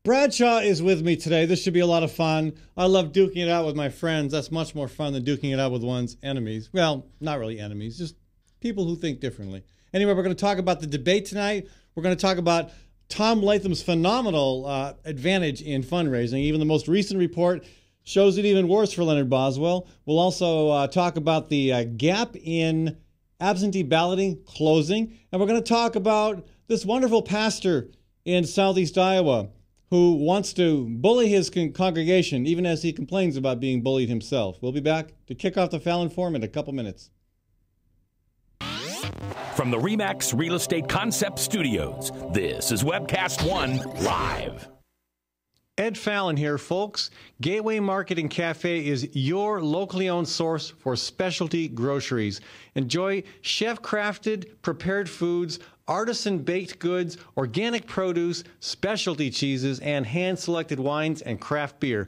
Bradshaw is with me today. This should be a lot of fun. I love duking it out with my friends. That's much more fun than duking it out with one's enemies. Well, not really enemies, just people who think differently. Anyway, we're going to talk about the debate tonight. We're going to talk about Tom Latham's phenomenal advantage in fundraising. Even the most recent report shows it even worse for Leonard Boswell. We'll also talk about the gap in absentee balloting closing. And we're going to talk about this wonderful pastor in southeast Iowa who wants to bully his congregation, even as he complains about being bullied himself. We'll be back to kick off the Fallon Forum in a couple minutes. From the RE/MAX Real Estate Concept Studios, this is Webcast One Live. Ed Fallon here, folks. Gateway Market and Cafe is your locally owned source for specialty groceries. Enjoy chef-crafted, prepared foods, artisan baked goods, organic produce, specialty cheeses, and hand-selected wines and craft beer.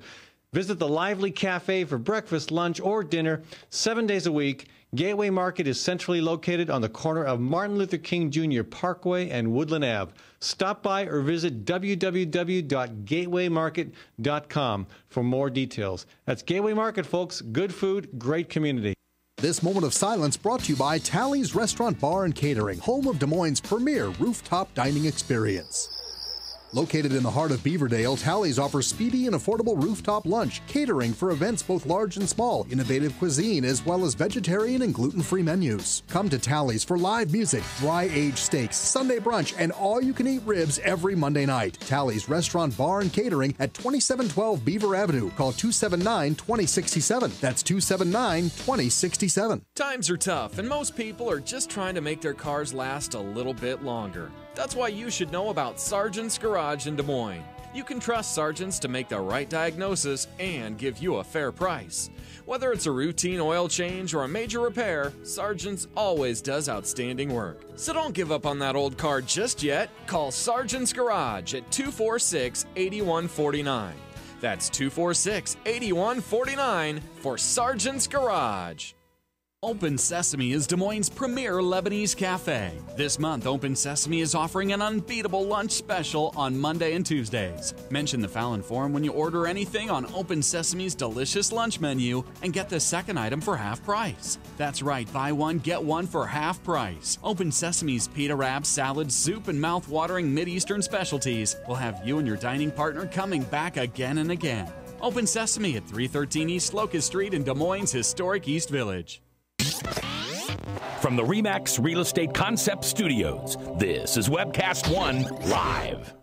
Visit the lively cafe for breakfast, lunch, or dinner 7 days a week. Gateway Market is centrally located on the corner of Martin Luther King Jr. Parkway and Woodland Ave. Stop by or visit www.gatewaymarket.com for more details. That's Gateway Market, folks. Good food, great community. This moment of silence brought to you by Tally's Restaurant Bar and Catering, home of Des Moines' premier rooftop dining experience. Located in the heart of Beaverdale, Tally's offers speedy and affordable rooftop lunch, catering for events both large and small, innovative cuisine, as well as vegetarian and gluten-free menus. Come to Tally's for live music, dry-aged steaks, Sunday brunch, and all-you-can-eat ribs every Monday night. Tally's Restaurant Bar and Catering at 2712 Beaver Avenue. Call 279-2067. That's 279-2067. Times are tough, and most people are just trying to make their cars last a little bit longer. That's why you should know about Sargent's Garage in Des Moines. You can trust Sargent's to make the right diagnosis and give you a fair price. Whether it's a routine oil change or a major repair, Sargent's always does outstanding work. So don't give up on that old car just yet. Call Sargent's Garage at 246-8149. That's 246-8149 for Sargent's Garage. Open Sesame is Des Moines' premier Lebanese cafe. This month, Open Sesame is offering an unbeatable lunch special on Monday and Tuesdays. Mention the Fallon Forum when you order anything on Open Sesame's delicious lunch menu and get the second item for half price. That's right, buy one, get one for half price. Open Sesame's pita wraps, salads, soup, and mouth-watering Mideastern specialties will have you and your dining partner coming back again and again. Open Sesame at 313 East Locust Street in Des Moines' historic East Village. From the RE/MAX Real Estate Concept Studios, this is Webcast One Live.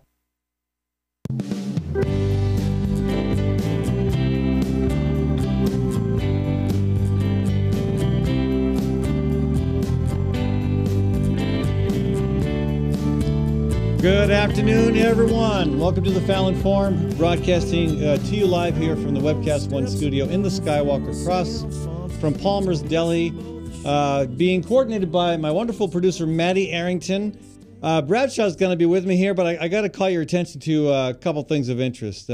Good afternoon, everyone. Welcome to the Fallon Forum, broadcasting to you live here from the Webcast One studio in the Skywalker across from Palmer's Deli, being coordinated by my wonderful producer, Maddie Arrington. Bradshaw's going to be with me here, but I got to call your attention to a couple things of interest.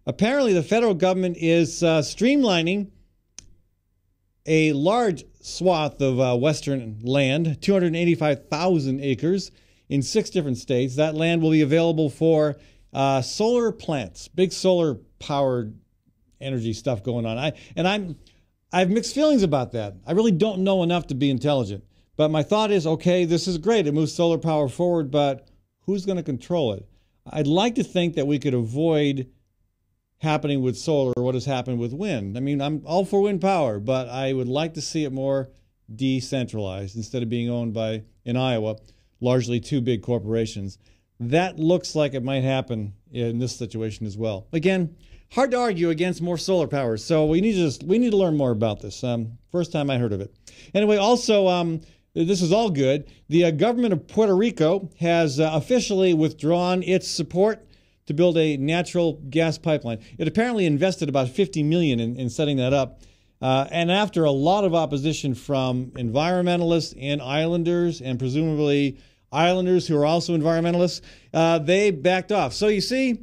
Apparently, the federal government is streamlining a large swath of western land, 285,000 acres in 6 different states. That land will be available for solar plants, big solar-powered energy stuff going on. I have mixed feelings about that. I really don't know enough to be intelligent. But my thought is, okay, this is great. It moves solar power forward, but who's going to control it? I'd like to think that we could avoid happening with solar what has happened with wind. I mean, I'm all for wind power, but I would like to see it more decentralized instead of being owned by, in Iowa, largely 2 big corporations. That looks like it might happen in this situation as well. Again, hard to argue against more solar power, so we need to learn more about this. First time I heard of it. Anyway, also, this is all good. The government of Puerto Rico has officially withdrawn its support to build a natural gas pipeline. It apparently invested about $50 million in setting that up. And after a lot of opposition from environmentalists and islanders, and presumably islanders who are also environmentalists, they backed off. So you see,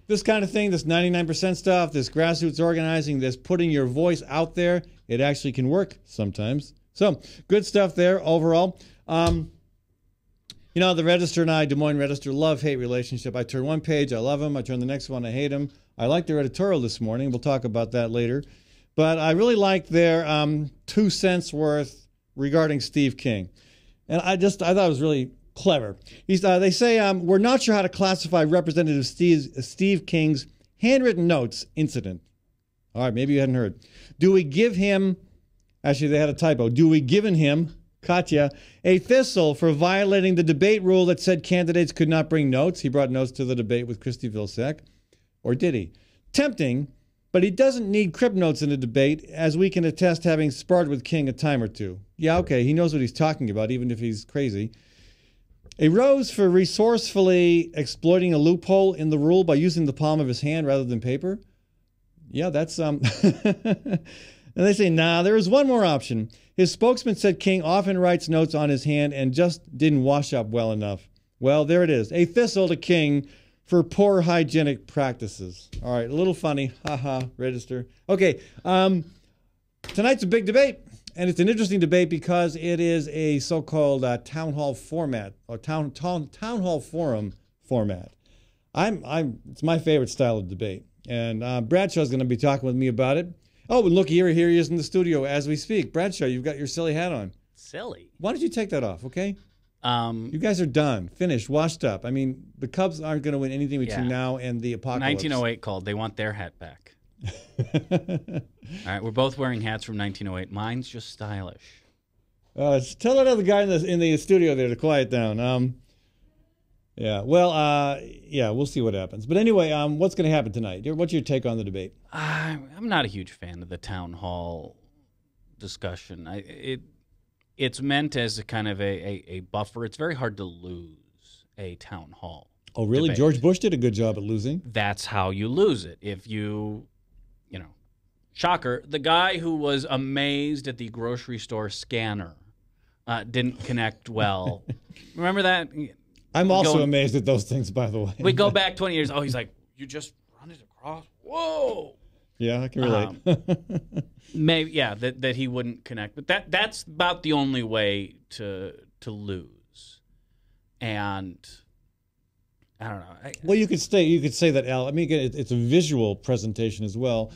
this kind of thing, this 99% stuff, this grassroots organizing, this putting your voice out there, it actually can work sometimes. So good stuff there overall. You know, the Register and I, Des Moines Register, love-hate relationship. I turn one page, I love him. I turn the next one, I hate him. I like their editorial this morning. We'll talk about that later. But I really like their 2 cents worth regarding Steve King. And I thought it was really clever. They say, we're not sure how to classify Representative Steve King's handwritten notes incident. All right, maybe you hadn't heard. Do we give him, actually they had a typo, do we given him, Katya, a thistle for violating the debate rule that said candidates could not bring notes? He brought notes to the debate with Christy Vilsack. Or did he? Tempting, but he doesn't need crib notes in a debate, as we can attest having sparred with King a time or two. Yeah, okay, he knows what he's talking about, even if he's crazy. A rose for resourcefully exploiting a loophole in the rule by using the palm of his hand rather than paper. Yeah, that's And they say, nah, there is one more option. His spokesman said King often writes notes on his hand and just didn't wash up well enough. Well, there it is. A thistle to King for poor hygienic practices. All right, a little funny. Haha, Register. Okay, tonight's a big debate. And it's an interesting debate because it is a so-called town hall format, or town hall forum format. It's my favorite style of debate. And Bradshaw's going to be talking with me about it. Oh, and look, here he is in the studio as we speak. Bradshaw, you've got your silly hat on. Silly? Why don't you take that off, okay? You guys are done, finished, washed up. I mean, the Cubs aren't going to win anything between now and the apocalypse. 1908 called. They want their hat back. All right, we're both wearing hats from 1908. Mine's just stylish. Tell that other guy in the studio there to quiet down. Yeah, well, we'll see what happens. But anyway, what's going to happen tonight? What's your take on the debate? I'm not a huge fan of the town hall discussion. It's meant as a kind of a buffer. It's very hard to lose a town hall. Oh, really? Debate. George Bush did a good job at losing. That's how you lose it. If you shocker, the guy who was amazed at the grocery store scanner didn't connect well. Remember that? I'm also amazed at those things, by the way. We go back 20 years. Oh, he's like, you just run it across. Whoa. Yeah, I can relate. Maybe, yeah, that he wouldn't connect. But that's about the only way to lose. And I don't know. Well, you could say that, Al. I mean, again, it's a visual presentation as well.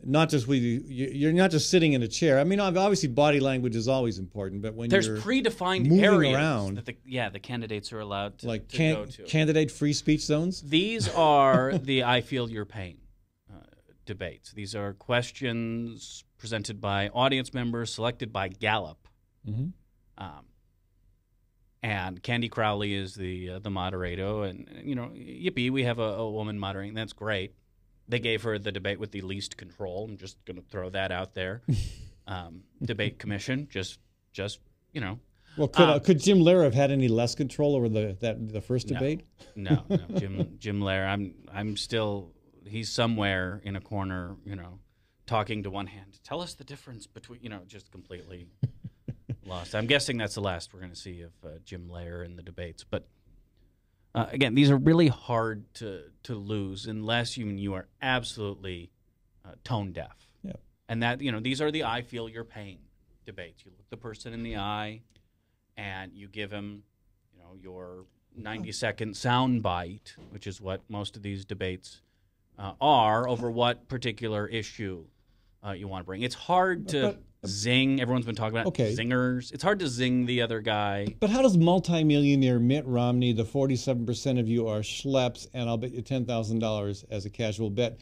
Not just you're not just sitting in a chair. I mean, obviously, body language is always important, but when there's you're predefined moving areas around, that the candidates are allowed to, like go to. Candidate free speech zones. These are the I feel your pain debates. These are questions presented by audience members, selected by Gallup. Mm-hmm. And Candy Crowley is the moderator, and yippee, we have a woman moderating. That's great. They gave her the debate with the least control. I'm just going to throw that out there. Debate commission, just. Well, could Jim Lehrer have had any less control over the first debate? No. Jim Lehrer. I'm still. He's somewhere in a corner, talking to one hand. Tell us the difference between, just completely lost. I'm guessing that's the last we're going to see of Jim Lehrer in the debates, but. Again, these are really hard to lose unless you are absolutely tone deaf. Yeah. And that these are the I feel your pain debates. You look the person in the eye, and you give him, your 90-second sound bite, which is what most of these debates are over what particular issue you want to bring. It's hard to zing. Everyone's been talking about zingers. It's hard to zing the other guy. But how does multimillionaire Mitt Romney, the 47% of you are schleps, and I'll bet you $10,000 as a casual bet,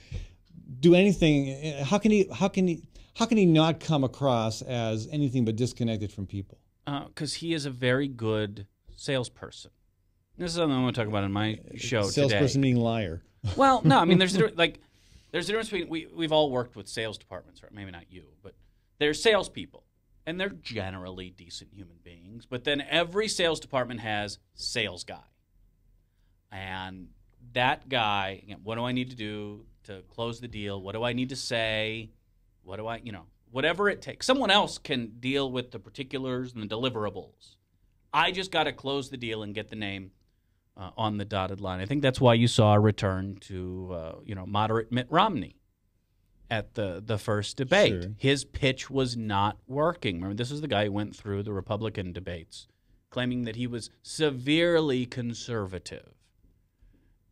do anything? How can he not come across as anything but disconnected from people? Because he is a very good salesperson. This is something I want to talk about in my show today. Salesperson being liar. Well, no, I mean there's a difference between we've all worked with sales departments, or maybe not you, but they're salespeople, and they're generally decent human beings. But then every sales department has sales guy, and that guy, what do I need to do to close the deal? What do I need to say? What do I, whatever it takes. Someone else can deal with the particulars and the deliverables. I just got to close the deal and get the name on the dotted line. I think that's why you saw a return to, moderate Mitt Romney at the first debate. Sure. His pitch was not working. Remember, this is the guy who went through the Republican debates claiming that he was severely conservative.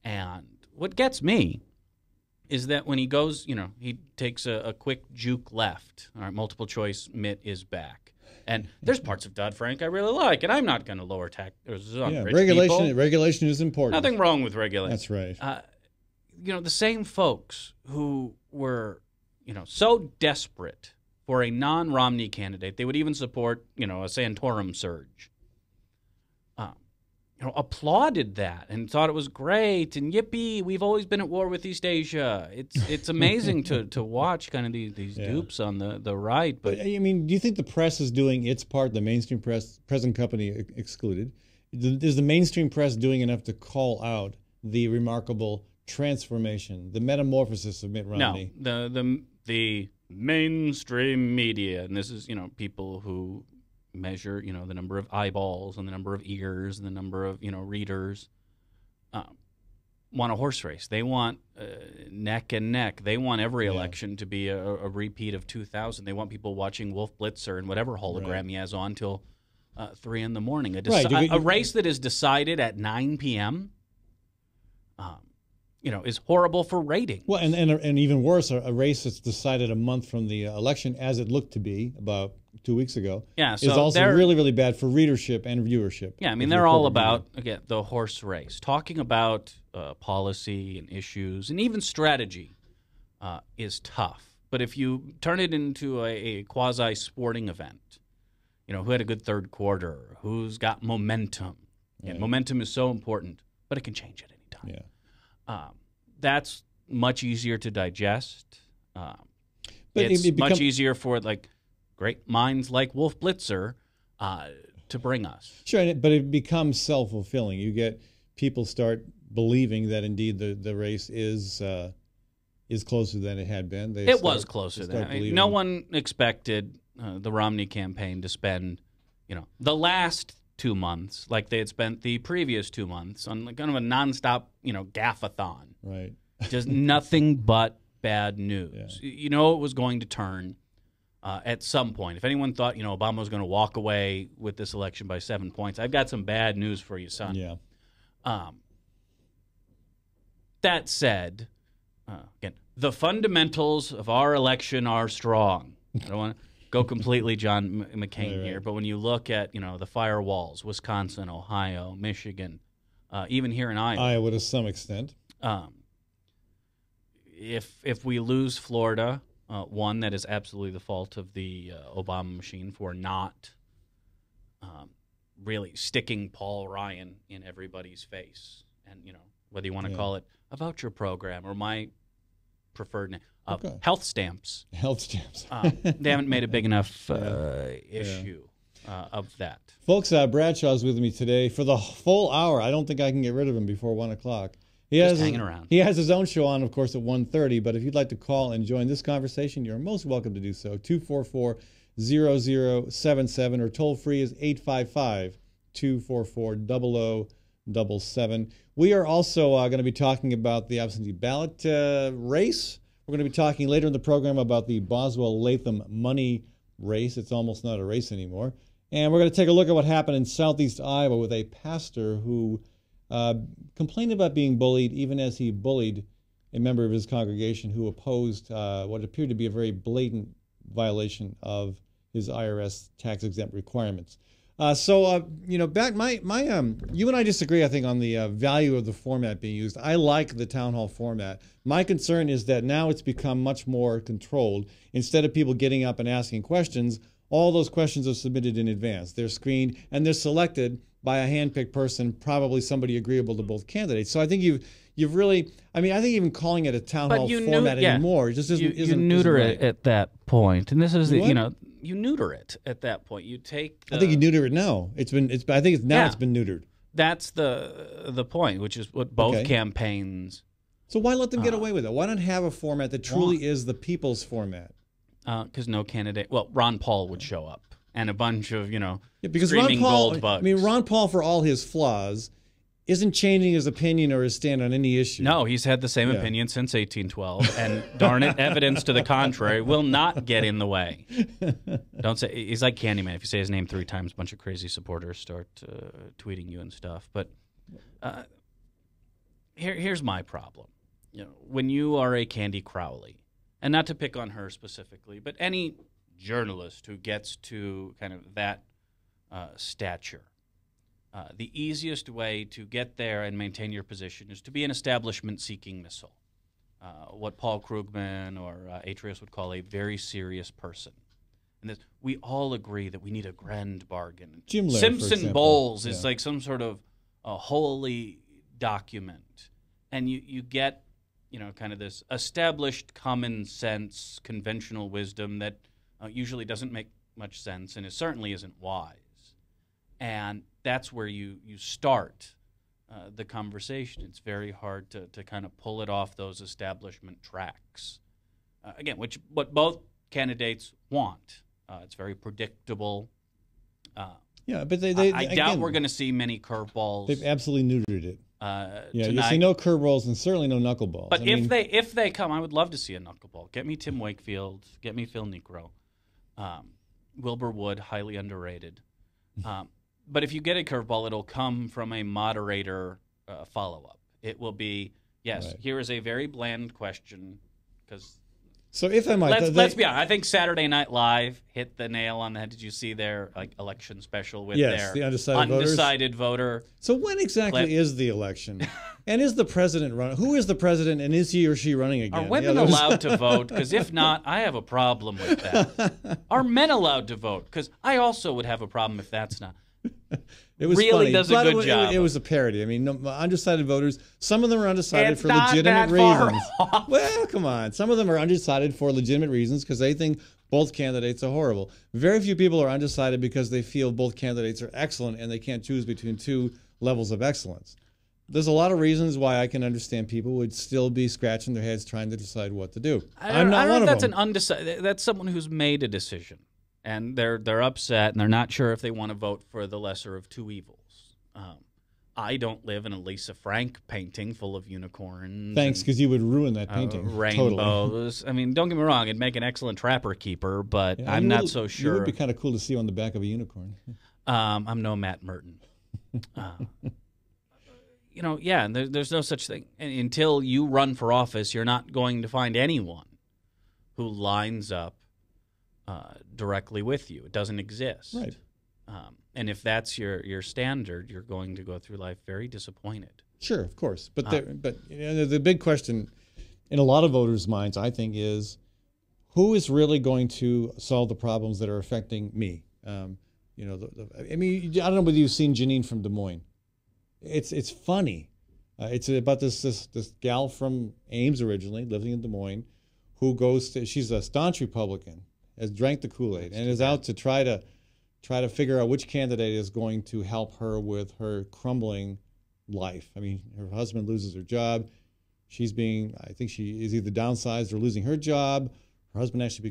And what gets me is that when he goes, he takes a quick juke left. All right, multiple choice Mitt is back. And there's parts of Dodd-Frank I really like, and I'm not going to lower taxes on rich people. Regulation is important. Nothing wrong with regulation. That's right. The same folks who were, so desperate for a non-Romney candidate, they would even support, a Santorum surge. Applauded that and thought it was great and yippee, we've always been at war with East Asia. It's amazing to watch kind of these dupes on the right. But I mean, do you think the press is doing its part, the mainstream press, present company excluded? Is the mainstream press doing enough to call out the remarkable transformation, the metamorphosis of Mitt Romney? No, the mainstream media, and this is, people who measure, the number of eyeballs and the number of ears and the number of, readers, want a horse race. They want neck and neck. They want every election to be a repeat of 2000. They want people watching Wolf Blitzer and whatever hologram he has on till 3 in the morning. A race that is decided at 9 p.m., is horrible for ratings. Well, and even worse, a race that's decided a month from the election, as it looked to be about 2 weeks ago, is also really, really bad for readership and viewership. Yeah, I mean, they're all about, again, the horse race. Talking about policy and issues and even strategy is tough. But if you turn it into a quasi-sporting event, who had a good third quarter, who's got momentum, and momentum is so important, but it can change at any time. Yeah. That's much easier to digest. It's much easier for great minds like Wolf Blitzer to bring us. Sure, but it becomes self-fulfilling. You get people start believing that indeed the race is closer than it had been. It was closer than no one expected the Romney campaign to spend, the last 2 months like they had spent the previous 2 months on kind of a nonstop, gaffathon. Right. Just nothing but bad news. Yeah. It was going to turn at some point. If anyone thought, Obama was going to walk away with this election by 7 points, I've got some bad news for you, son. Yeah. That said, again, the fundamentals of our election are strong. I don't want to go completely John McCain here, but when you look at, the firewalls, Wisconsin, Ohio, Michigan, even here in Iowa to some extent. If we lose Florida, one, that is absolutely the fault of the Obama machine for not really sticking Paul Ryan in everybody's face. And, whether you want to call it a voucher program or my preferred name, health stamps. Health stamps. They haven't made a big enough issue of that. Folks, Bradshaw's with me today for the full hour. I don't think I can get rid of him before 1 o'clock. Just hanging around. He has his own show on, of course, at 1:30. But if you'd like to call and join this conversation, you're most welcome to do so. 244-0077 or toll free is 855-244-0077. We are also going to be talking about the absentee ballot race. We're going to be talking later in the program about the Boswell-Latham money race. It's almost not a race anymore. And we're going to take a look at what happened in southeast Iowa with a pastor who complained about being bullied, even as he bullied a member of his congregation who opposed what appeared to be a very blatant violation of his IRS tax-exempt requirements. Back you and I disagree, I think, on the value of the format being used. I like the town hall format. My concern is that now it's become much more controlled. Instead of people getting up and asking questions, all those questions are submitted in advance. They're screened and they're selected by a hand-picked person, probably somebody agreeable to both candidates. So I think you've really, I think even calling it a town hall format anymore just isn't you neuter right. it at that point. And this is you neuter it at that point. You take I think you neuter it now. It's been it's been neutered. That's the point, which is what both campaigns. So why let them get away with it? Why not have a format that truly is the people's format? Because no candidate. Well, Ron Paul would show up, and a bunch of because screaming Ron Paul, gold bugs. Ron Paul, for all his flaws, isn't changing his opinion or his stand on any issue. No, he's had the same opinion since 1812, and darn it, evidence to the contrary will not get in the way. Don't say he's like Candyman. If you say his name 3 times, a bunch of crazy supporters start tweeting you and stuff. But here's my problem. When you are a Candy Crowley, and not to pick on her specifically, but any journalist who gets to kind of that stature, the easiest way to get there and maintain your position is to be an establishment-seeking missile, what Paul Krugman or Atreus would call a very serious person. And we all agree that we need a grand bargain. Jim Laird, Simpson Bowles is like some sort of a holy document. And you get, kind of this established common sense, conventional wisdom that usually doesn't make much sense and it certainly isn't wise. And that's where you start the conversation. It's very hard to kind of pull it off those establishment tracks. Again, what both candidates want. It's very predictable. Yeah, but I doubt we're going to see many curveballs. They've absolutely neutered it. Tonight. You'll see no curveballs and certainly no knuckleballs. But if they come, I would love to see a knuckleball. Get me Tim Wakefield. Get me Phil Necro. Wilbur Wood, highly underrated. But if you get a curveball, it'll come from a moderator follow-up. It will be, here is a very bland question. So if I might, let's be honest. I think Saturday Night Live hit the nail on the head. Did you see their election special with their the undecided voter? So when exactly is the election? And is the president running? Who is the president, and is he or she running again? Are women allowed to vote? Because if not, I have a problem with that. Are men allowed to vote? Because I also would have a problem if that's not. It was really funny. does a good job. It was a parody. I mean, undecided voters, some of them are undecided for legitimate reasons. Well, come on. Some of them are undecided for legitimate reasons because they think both candidates are horrible. Very few people are undecided because they feel both candidates are excellent and they can't choose between 2 levels of excellence. There's a lot of reasons why I can understand people would still be scratching their heads trying to decide what to do. I'm not one of them. That's an undecided. That's someone who's made a decision. And they're upset, and they're not sure if they want to vote for the lesser of 2 evils. I don't live in a Lisa Frank painting full of unicorns. Thanks, because you would ruin that painting. Rainbows. Totally. I mean, don't get me wrong; it'd make an excellent trapper keeper, but I'm not so sure. It would be kind of cool to see on the back of a unicorn. I'm no Matt Merton. And there's no such thing. And until you run for office, you're not going to find anyone who lines up directly with you. It doesn't exist. Right. And if that's your standard, you're going to go through life very disappointed. Sure, of course. But the big question in a lot of voters' minds, I think, is who is really going to solve the problems that are affecting me? I mean, I don't know whether you've seen Janine from Des Moines. It's funny. It's about this gal from Ames originally, living in Des Moines, who she's a staunch Republican, has drank the Kool-Aid, and is out to try to figure out which candidate is going to help her with her crumbling life. I mean, her husband loses her job. I think she is either downsized or losing her job. Her husband actually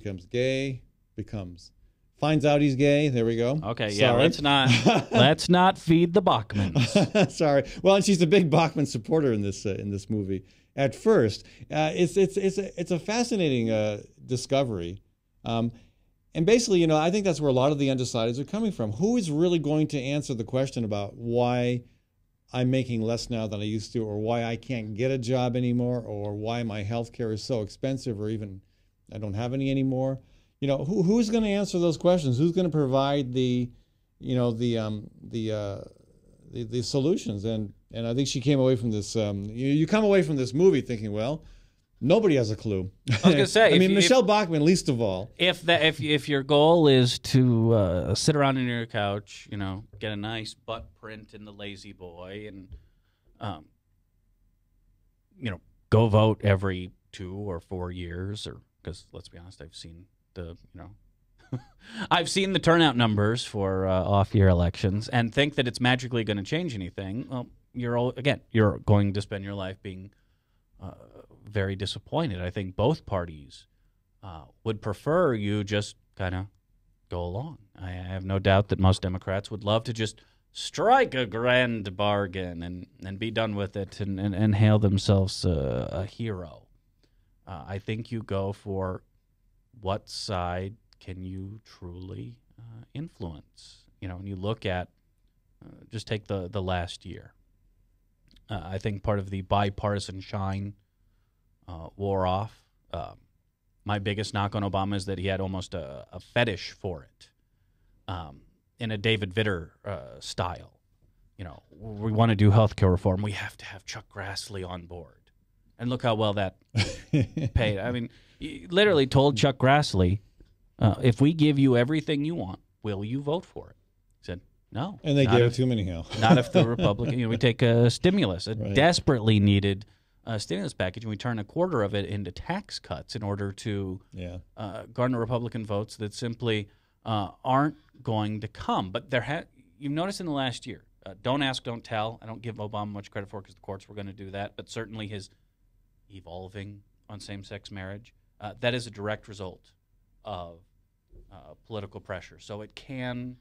finds out he's gay. There we go. Okay, Sorry. let's not feed the Bachmans. Sorry. Well, and she's a big Bachman supporter in this movie. At first, it's a fascinating discovery. And basically, I think that's where a lot of the undecideds are coming from. Who is really going to answer the question about why I'm making less now than I used to, or why I can't get a job anymore, or why my health care is so expensive, or even I don't have any anymore? Who's going to answer those questions? Who's going to provide the solutions? And I think she came away from this. You come away from this movie thinking, well, nobody has a clue. I was going to say, Michelle Bachmann, least of all. If your goal is to sit around on your couch, get a nice butt print in the Lazy Boy, and go vote every 2 or 4 years, or because let's be honest, I've seen the turnout numbers for off-year elections, and think that it's magically going to change anything. Well, you're going to spend your life being very disappointed. I think both parties would prefer you just kind of go along. I have no doubt that most Democrats would love to just strike a grand bargain and be done with it and hail themselves a hero. I think you go for what side can you truly influence. When you look at, just take the last year. I think part of the bipartisan shine wore off. My biggest knock on Obama is that he had almost a fetish for it, in a David Vitter style. We want to do healthcare reform. We have to have Chuck Grassley on board. And look how well that paid. I mean, he literally told Chuck Grassley, if we give you everything you want, will you vote for it? He said, no. And they gave it to him anyhow. Not if the Republican, we take a stimulus, a desperately needed stimulus package, and we turn a quarter of it into tax cuts in order to garner Republican votes that simply aren't going to come. But you've noticed in the last year, don't ask, don't tell. I don't give Obama much credit for it because the courts were going to do that, but certainly his evolving on same-sex marriage, that is a direct result of political pressure. So it can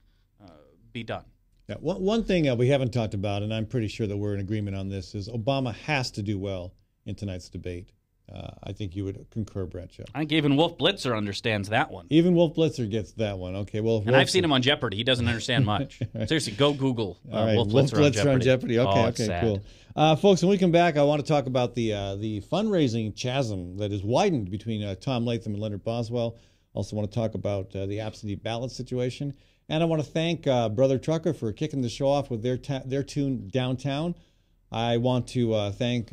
be done. Yeah, one thing we haven't talked about, and I'm pretty sure that we're in agreement on this, is Obama has to do well in tonight's debate. I think you would concur, Bradshaw. I think even Wolf Blitzer understands that one. Even Wolf Blitzer gets that one. Okay, well, and I've seen him on Jeopardy. He doesn't understand much. Right. Seriously, go Google Wolf Blitzer on Jeopardy. Okay, cool. Folks, when we come back, I want to talk about the fundraising chasm that is widened between Tom Latham and Leonard Boswell. Also want to talk about the absentee ballot situation. And I want to thank Brother Trucker for kicking the show off with their tune Downtown. I want to thank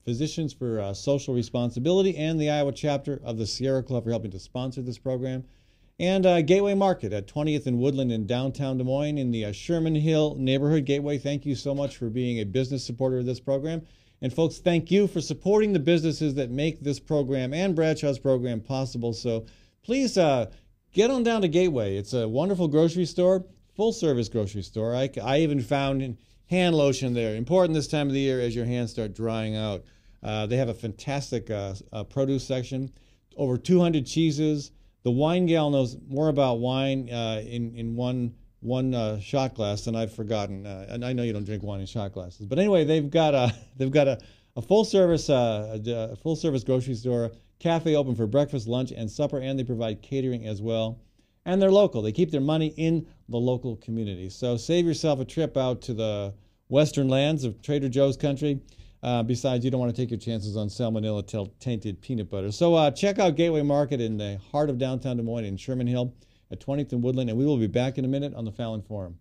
Physicians for Social Responsibility and the Iowa chapter of the Sierra Club for helping to sponsor this program. And Gateway Market at 20th and Woodland in downtown Des Moines in the Sherman Hill neighborhood. Gateway, thank you so much for being a business supporter of this program. And folks, thank you for supporting the businesses that make this program and Bradshaw's program possible. So please get on down to Gateway. It's a wonderful grocery store, full-service grocery store. I even found hand lotion there. Important this time of the year as your hands start drying out. They have a fantastic produce section, over 200 cheeses. The wine gal knows more about wine in one shot glass than I've forgotten. And I know you don't drink wine in shot glasses, but anyway, they've got a full service grocery store, cafe open for breakfast, lunch, and supper, and they provide catering as well. And they're local. They keep their money in the local community. So save yourself a trip out to the western lands of Trader Joe's country. Besides, you don't want to take your chances on salmonella-tainted peanut butter. So check out Gateway Market in the heart of downtown Des Moines in Sherman Hill at 20th and Woodland, and we will be back in a minute on the Fallon Forum.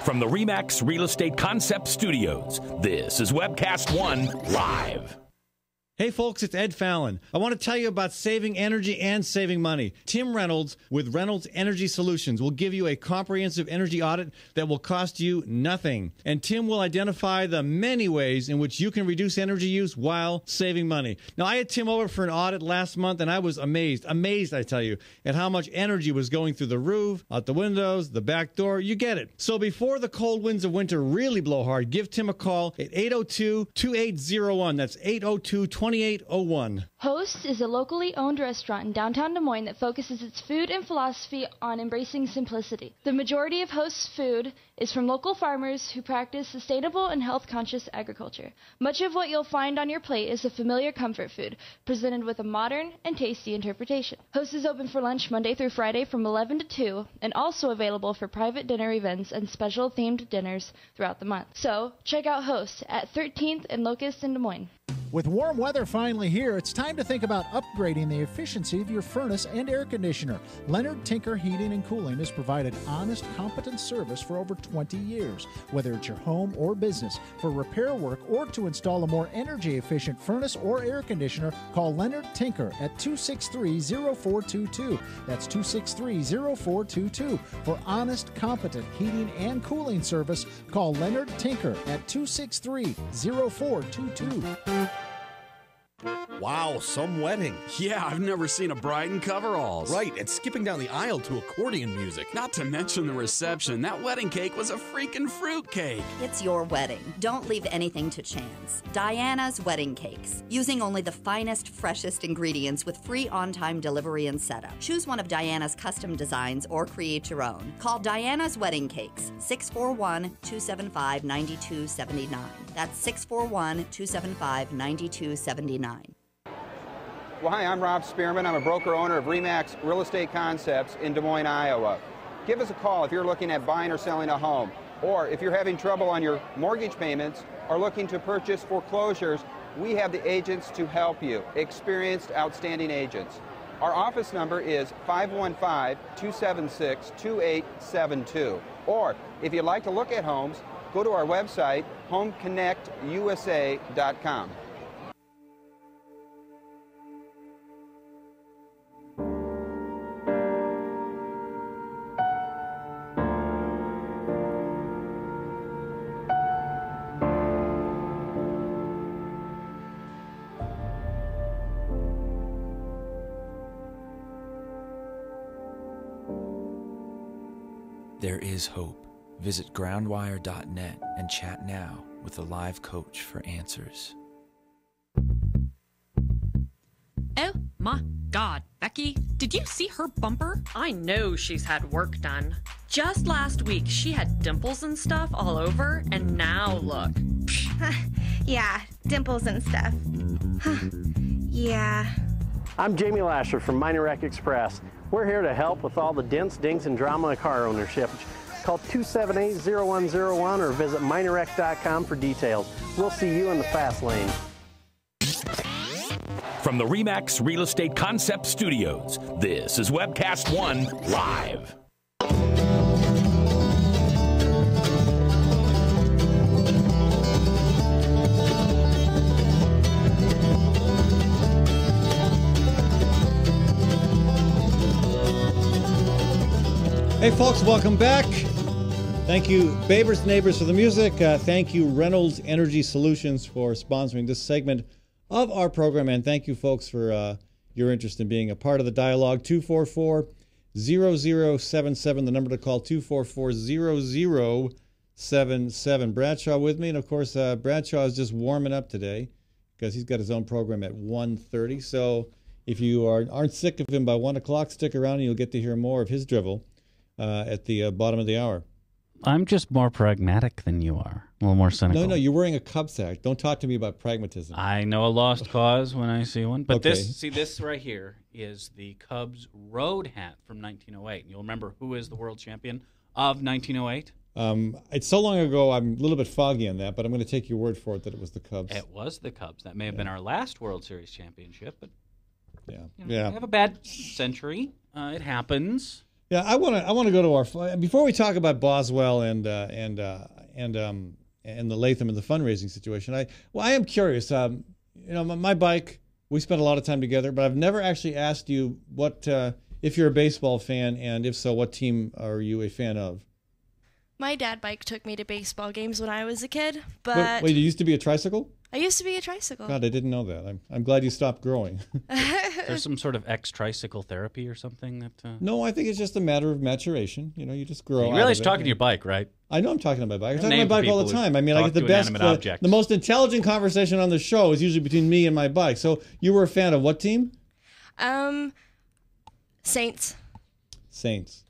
From the RE/MAX Real Estate Concept Studios, this is Webcast One Live. Hey folks, it's Ed Fallon. I want to tell you about saving energy and saving money. Tim Reynolds with Reynolds Energy Solutions will give you a comprehensive energy audit that will cost you nothing. And Tim will identify the many ways in which you can reduce energy use while saving money. Now, I had Tim over for an audit last month, and I was amazed, I tell you, at how much energy was going through the roof, out the windows, the back door. You get it. So before the cold winds of winter really blow hard, give Tim a call at 802-2801. That's 802-2801. Host is a locally owned restaurant in downtown Des Moines that focuses its food and philosophy on embracing simplicity. The majority of Host's food is from local farmers who practice sustainable and health-conscious agriculture. Much of what you'll find on your plate is a familiar comfort food, presented with a modern and tasty interpretation. Host is open for lunch Monday through Friday from 11 to 2, and also available for private dinner events and special themed dinners throughout the month. So, check out Host at 13th and Locust in Des Moines. With warm weather finally here, it's time to think about upgrading the efficiency of your furnace and air conditioner. Leonard Tinker Heating and Cooling has provided honest, competent service for over 20 years. Whether it's your home or business, for repair work or to install a more energy-efficient furnace or air conditioner, call Leonard Tinker at 263-0422. That's 263-0422. For honest, competent heating and cooling service, call Leonard Tinker at 263-0422. Wow, some wedding. Yeah, I've never seen a bride in coveralls. Right, and skipping down the aisle to accordion music. Not to mention the reception. That wedding cake was a freaking fruit cake. It's your wedding. Don't leave anything to chance. Diana's Wedding Cakes. Using only the finest, freshest ingredients with free on-time delivery and setup. Choose one of Diana's custom designs or create your own. Call Diana's Wedding Cakes, 641-275-9279. That's 641-275-9279. Well, hi, I'm Rob Spearman. I'm a broker-owner of RE/MAX Real Estate Concepts in Des Moines, Iowa. Give us a call if you're looking at buying or selling a home, or if you're having trouble on your mortgage payments or looking to purchase foreclosures. We have the agents to help you, experienced, outstanding agents. Our office number is 515-276-2872. Or if you'd like to look at homes, go to our website, homeconnectusa.com. There is hope. Visit groundwire.net and chat now with a live coach for answers. Oh my God, Becky, did you see her bumper? I know she's had work done. Just last week, she had dimples and stuff all over, and now look. Yeah, dimples and stuff. Yeah. I'm Jamie Lasher from Minor Wreck Express. We're here to help with all the dents, dings, and drama of car ownership. Call 278-0101 or visit minorwreck.com for details. We'll see you in the fast lane. From the RE/MAX Real Estate Concept Studios, this is Webcast One Live. Hey folks, welcome back. Thank you, Babers Neighbors, for the music. Thank you, Reynolds Energy Solutions, for sponsoring this segment of our program. And thank you, folks, for your interest in being a part of the dialogue. 244-0077, the number to call, 244-0077. Bradshaw with me. And, of course, Bradshaw is just warming up today because he's got his own program at 1:30. So if you aren't sick of him by 1 o'clock, stick around and you'll get to hear more of his drivel at the bottom of the hour. I'm just more pragmatic than you are. A little more cynical. No, you're wearing a Cubs hat. Don't talk to me about pragmatism. I know a lost cause when I see one. But Okay. this right here is the Cubs road hat from 1908. And you'll remember who is the world champion of 1908? It's so long ago, I'm a little bit foggy on that, but I'm going to take your word for it that it was the Cubs. It was the Cubs. That may have been our last World Series championship, but yeah, we have a bad century. It happens. Yeah, I want to go to our, before we talk about Boswell and the Latham and the fundraising situation. I am curious. My bike, we spent a lot of time together, but I've never actually asked you what if you're a baseball fan, and if so, what team are you a fan of? My dad bike took me to baseball games when I was a kid, but Wait, you used to be a tricycle? I used to be a tricycle. God, I didn't know that. I'm glad you stopped growing. There's some sort of tricycle therapy or something that. No, I think it's just a matter of maturation. You just grow. You realize talking to your bike, right? I know I'm talking to my bike. I'm talking to my bike all the time. I mean, I get the best, the most intelligent conversation on the show is usually between me and my bike. So you were a fan of what team? Saints. Saints.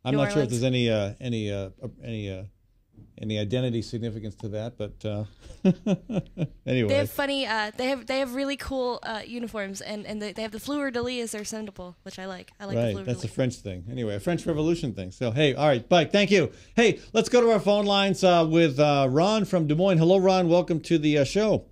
I'm New not sure if Orleans. there's any identity significance to that, but anyway. They have funny. They have really cool uniforms, and they have the fleur de lis as their symbol, which I like. I like the fleur de lis. That's a French thing. Anyway, a French Revolution thing. So hey, all right, bike. Thank you. Hey, let's go to our phone lines with Ron from Des Moines. Hello, Ron. Welcome to the show.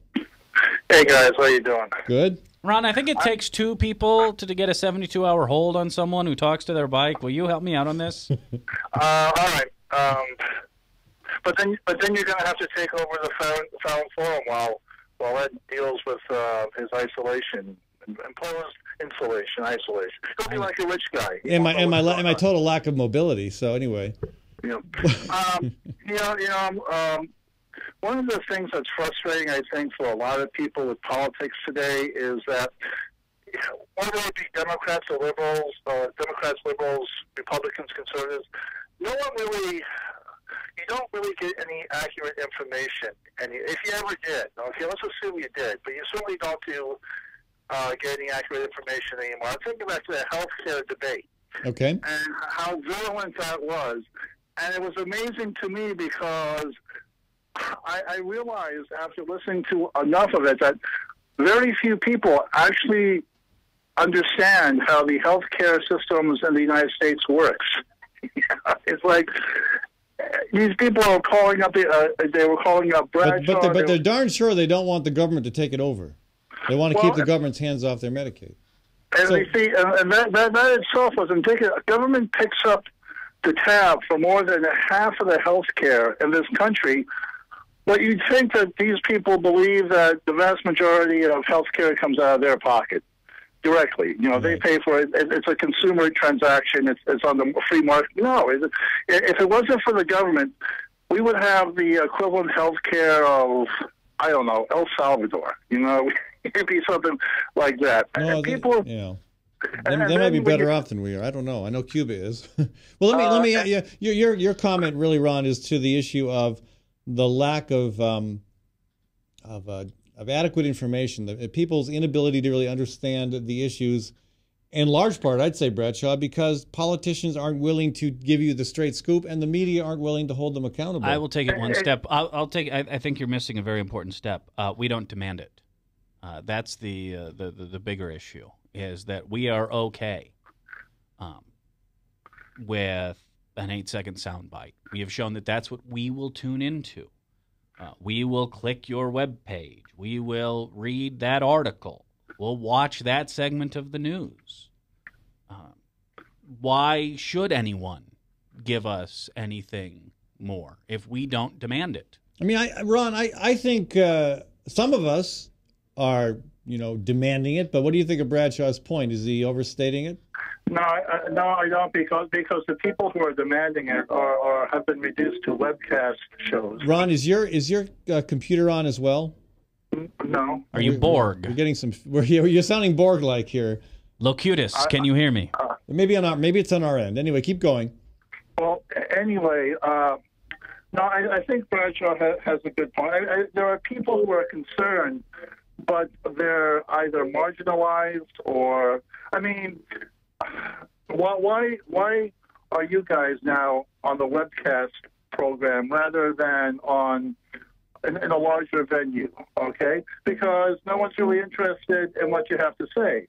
Hey guys, how you doing? Good. Ron, I think it takes two people to get a 72-hour hold on someone who talks to their bike. Will you help me out on this? All right. But then you're going to have to take over the Fallon Forum while Ed deals with his isolation, imposed isolation. He'll be like a rich guy. And my total lack of mobility. So anyway. one of the things that's frustrating, I think, for a lot of people with politics today is that whether it be Democrats or liberals, Republicans, conservatives, no one really, you don't really get any accurate information. And if you ever did, okay, let's assume you did, but you certainly don't get any accurate information anymore. I'm thinking back to the healthcare debate. Okay. And how virulent that was. And it was amazing to me because I realized after listening to enough of it that very few people actually understand how the healthcare systems in the United States works. It's like these people are calling up. They were calling up Bradshaw. But they're darn sure they don't want the government to take it over. They want to keep the government's hands off their Medicaid. And you see, and that itself was indicative. Government picks up the tab for more than half of the health care in this country. But you'd think that these people believe that the vast majority of health care comes out of their pocket directly. You know, they pay for it. It's a consumer transaction. It's on the free market. No, if it wasn't for the government, we would have the equivalent health care of, I don't know, El Salvador. You know, it'd be something like that. No, and people... They might be better off than we are. I don't know. I know Cuba is. Well, let me. Your comment really, Ron, is to the issue of the lack of adequate information, people's inability to really understand the issues. In large part, I'd say, Bradshaw, because politicians aren't willing to give you the straight scoop, and the media aren't willing to hold them accountable. I will take it one step. I'll take. I think you're missing a very important step. We don't demand it. That's the bigger issue. Is that we are okay with an 8-second soundbite. We have shown that that's what we will tune into. We will click your web page. We will read that article. We'll watch that segment of the news. Why should anyone give us anything more if we don't demand it? I mean, Ron, I think some of us are, demanding it. But what do you think of Bradshaw's point? Is he overstating it? No, I don't, because the people who are demanding it have been reduced to webcast shows. Ron, is your computer on as well? No. Are you Borg? We're getting some. You're sounding Borg-like here. Locutus, can you hear me? Maybe it's on our end. Anyway, keep going. Well, anyway, no, I think Bradshaw has a good point. There are people who are concerned, but they're either marginalized or, I mean, why are you guys now on the webcast program rather than in a larger venue, okay? Because no one's really interested in what you have to say.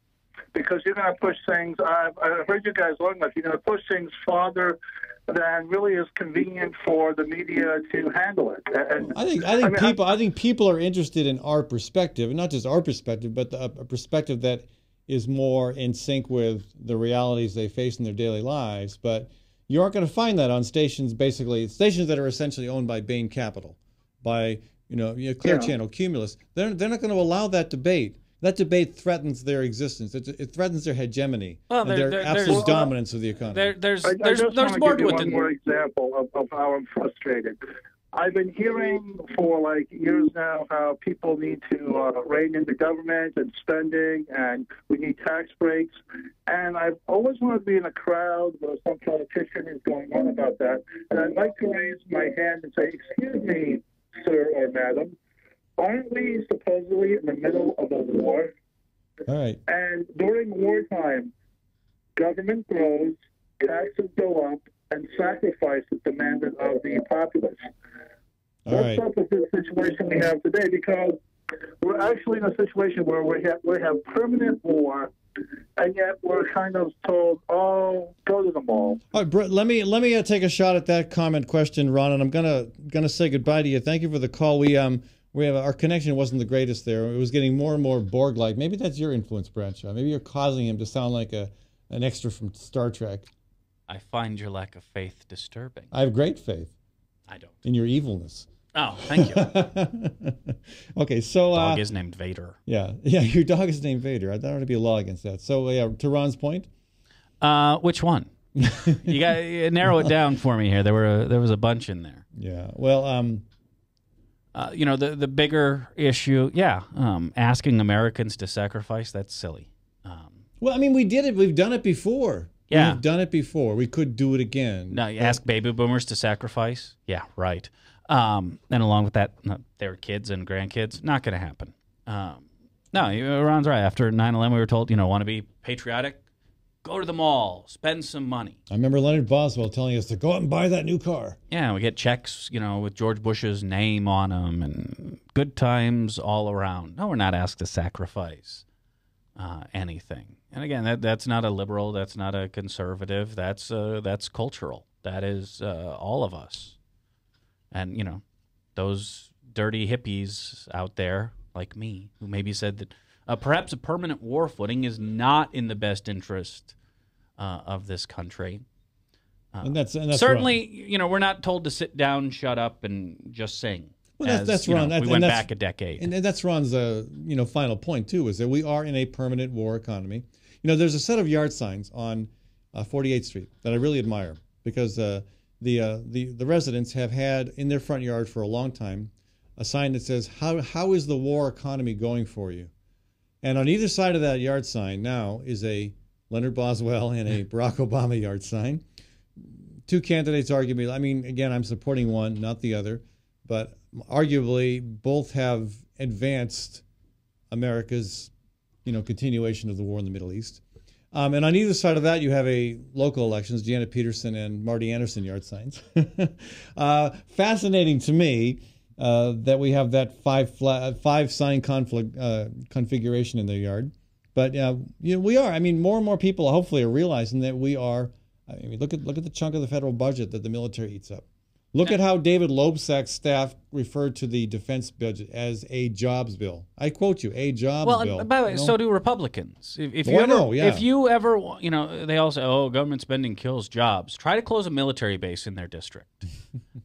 Because you're going to push things, I've heard you guys long enough, you're going to push things farther than really is convenient for the media to handle it. And I think people are interested in our perspective, and not just our perspective, but a perspective that is more in sync with the realities they face in their daily lives. But you aren't going to find that on stations that are essentially owned by Bain Capital, by Clear Channel, Cumulus. They're not going to allow that debate. That debate threatens their existence. It threatens their hegemony, and their absolute dominance of the economy. There's more to it. One more example of how I'm frustrated. I've been hearing for years now how people need to rein in the government and spending, and we need tax breaks. And I've always wanted to be in a crowd where some politician is going on about that. And I'd like to raise my hand and say, "Excuse me, sir or madam. Aren't we supposedly in the middle of a war?" All right. And during wartime, government grows, taxes go up, and sacrifice is demanded of the populace. What's up with this situation we have today? Because we're actually in a situation where we have permanent war, and yet we're kind of told, "Oh, go to the mall." All right, Brett, let me take a shot at that comment question, Ron, and I'm gonna say goodbye to you. Thank you for the call. We have our connection wasn't the greatest there. It was getting more and more Borg-like. Maybe that's your influence, Bradshaw. Maybe you're causing him to sound like an extra from Star Trek. I find your lack of faith disturbing. I have great faith. I don't. In your evilness. Oh, thank you. Okay, so dog is named Vader. Yeah, your dog is named Vader. There ought to be a law against that. So, to Ron's point, which one? You got narrow it down for me here. There was a bunch in there. Yeah. Well, the bigger issue, asking Americans to sacrifice, that's silly. Well, I mean, we did it. We've done it before. Yeah. We've done it before. We could do it again. Now, you ask baby boomers to sacrifice? Yeah, right. And along with that, their kids and grandkids, not going to happen. No, Ron's right. After 9/11, we were told, want to be patriotic? Go to the mall, spend some money. I remember Leonard Boswell telling us to go out and buy that new car. Yeah, we get checks, with George Bush's name on them and good times all around. No, we're not asked to sacrifice anything. And again, that's not a liberal, that's not a conservative, that's cultural. That is all of us. And, those dirty hippies out there, like me, who maybe said that perhaps a permanent war footing is not in the best interest of this country. And that's certainly, we're not told to sit down, shut up, and just sing. Well, that's Ron. We went back a decade. And that's Ron's final point, too, is that we are in a permanent war economy. There's a set of yard signs on 48th Street that I really admire because the residents have had in their front yard for a long time a sign that says, how is the war economy going for you? And on either side of that yard sign now is a Leonard Boswell and a Barack Obama yard sign. Two candidates arguably, I mean, again, I'm supporting one, not the other, but arguably both have advanced America's, continuation of the war in the Middle East. And on either side of that, you have a local elections, Janet Peterson and Marty Anderson yard signs. Fascinating to me that we have that five sign configuration in their yard. But we are. I mean, more and more people hopefully are realizing that we are. I mean, look at the chunk of the federal budget that the military eats up. Look at how David Loebsack's staff referred to the defense budget as a jobs bill. I quote you, a jobs bill. Well, by the way, so do Republicans. If you ever, they all say, government spending kills jobs. Try to close a military base in their district,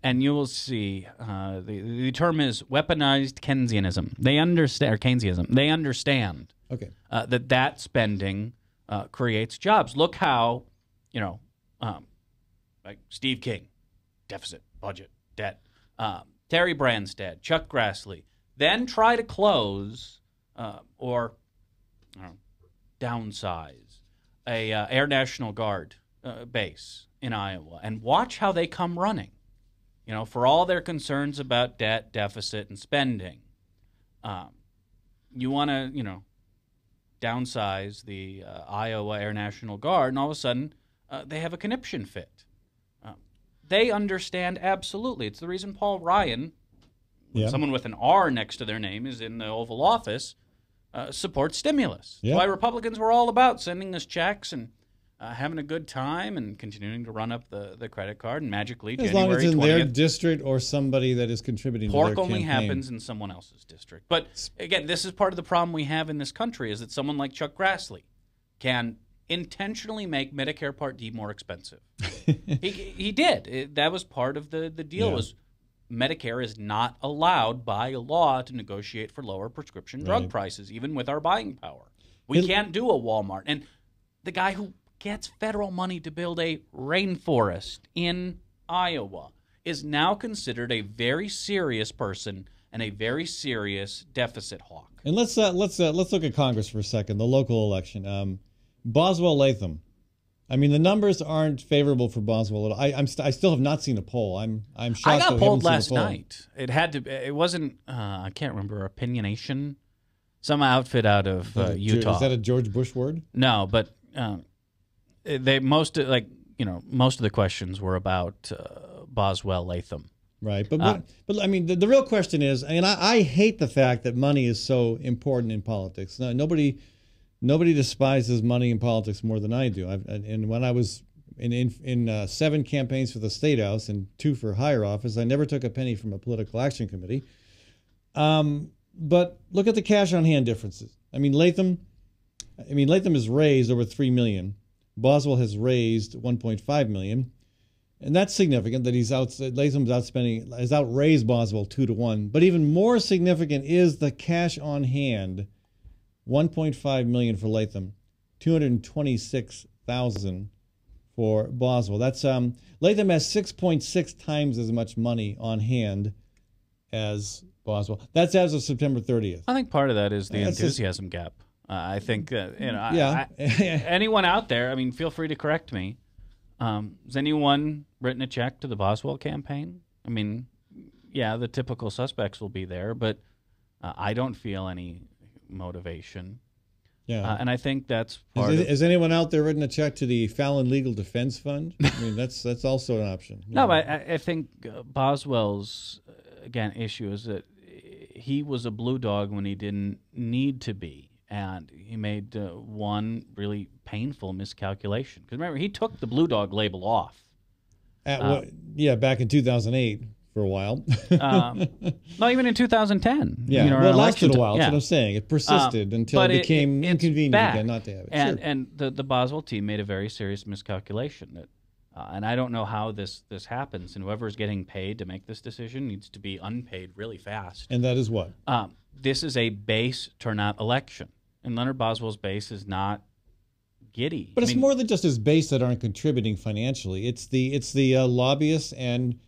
and you will see the term is weaponized Keynesianism. They understand, or Keynesianism. They understand that spending creates jobs. Look how, like Steve King, deficit, budget, debt. Terry Branstad, Chuck Grassley. Then try to close or downsize a Air National Guard base in Iowa and watch how they come running. For all their concerns about debt, deficit, and spending. You want to, downsize the Iowa Air National Guard, and all of a sudden they have a conniption fit. They understand absolutely. It's the reason Paul Ryan, someone with an R next to their name, is in the Oval Office, supports stimulus. Yeah. Why Republicans were all about sending us checks and having a good time and continuing to run up the credit card, and magically as January 20th. long as it's in their district or somebody that is contributing to their campaign. Pork only happens in someone else's district. But again, this is part of the problem we have in this country is that someone like Chuck Grassley can intentionally make Medicare Part D more expensive. He did. That was part of the deal. Was Medicare is not allowed by law to negotiate for lower prescription drug prices, even with our buying power. We can't do a Walmart. And the guy who gets federal money to build a rainforest in Iowa is now considered a very serious person and a very serious deficit hawk. And let's look at Congress for a second. The local election. Boswell Latham. I mean, the numbers aren't favorable for Boswell at all. I still have not seen a poll. I'm shocked. I got polled last night. It had to. It wasn't. I can't remember. Opinionation, some outfit out of Utah. Is that a George Bush word? No, but most of the questions were about Boswell Latham. Right, but I mean, the real question is, and I hate the fact that money is so important in politics. Nobody despises money in politics more than I do. And when I was in 7 campaigns for the State House and 2 for higher office, I never took a penny from a political action committee. But look at the cash on hand differences. Latham has raised over $3 million. Boswell has raised $1.5 million. And that's significant that Latham's has outraised Boswell 2-1. But even more significant is the cash on hand. $1.5 million for Latham, $226,000 for Boswell. That's Latham has 6.6 times as much money on hand as Boswell. That's as of September 30th. I think part of that is the enthusiasm gap. I think Yeah. anyone out there, I mean, feel free to correct me. Has anyone written a check to the Boswell campaign? I mean, yeah, the typical suspects will be there, but I don't feel any motivation. Yeah. And I think that's part Has anyone out there written a check to the Fallon Legal Defense Fund? I mean, that's also an option. No, but I think Boswell's, again, issue is that he was a blue dog when he didn't need to be. And he made one really painful miscalculation. Because remember, he took the blue dog label off. Back in 2008 for a while. No, even in 2010. Yeah, well, it lasted a while. Yeah. That's what I'm saying. It persisted until it became inconvenient bad. again not to have it. And the Boswell team made a very serious miscalculation. And I don't know how this happens. And whoever's getting paid to make this decision needs to be unpaid really fast. And that is what? This is a base turnout election. And Leonard Boswell's base is not giddy. But it's more than just his base that aren't contributing financially. It's the lobbyists and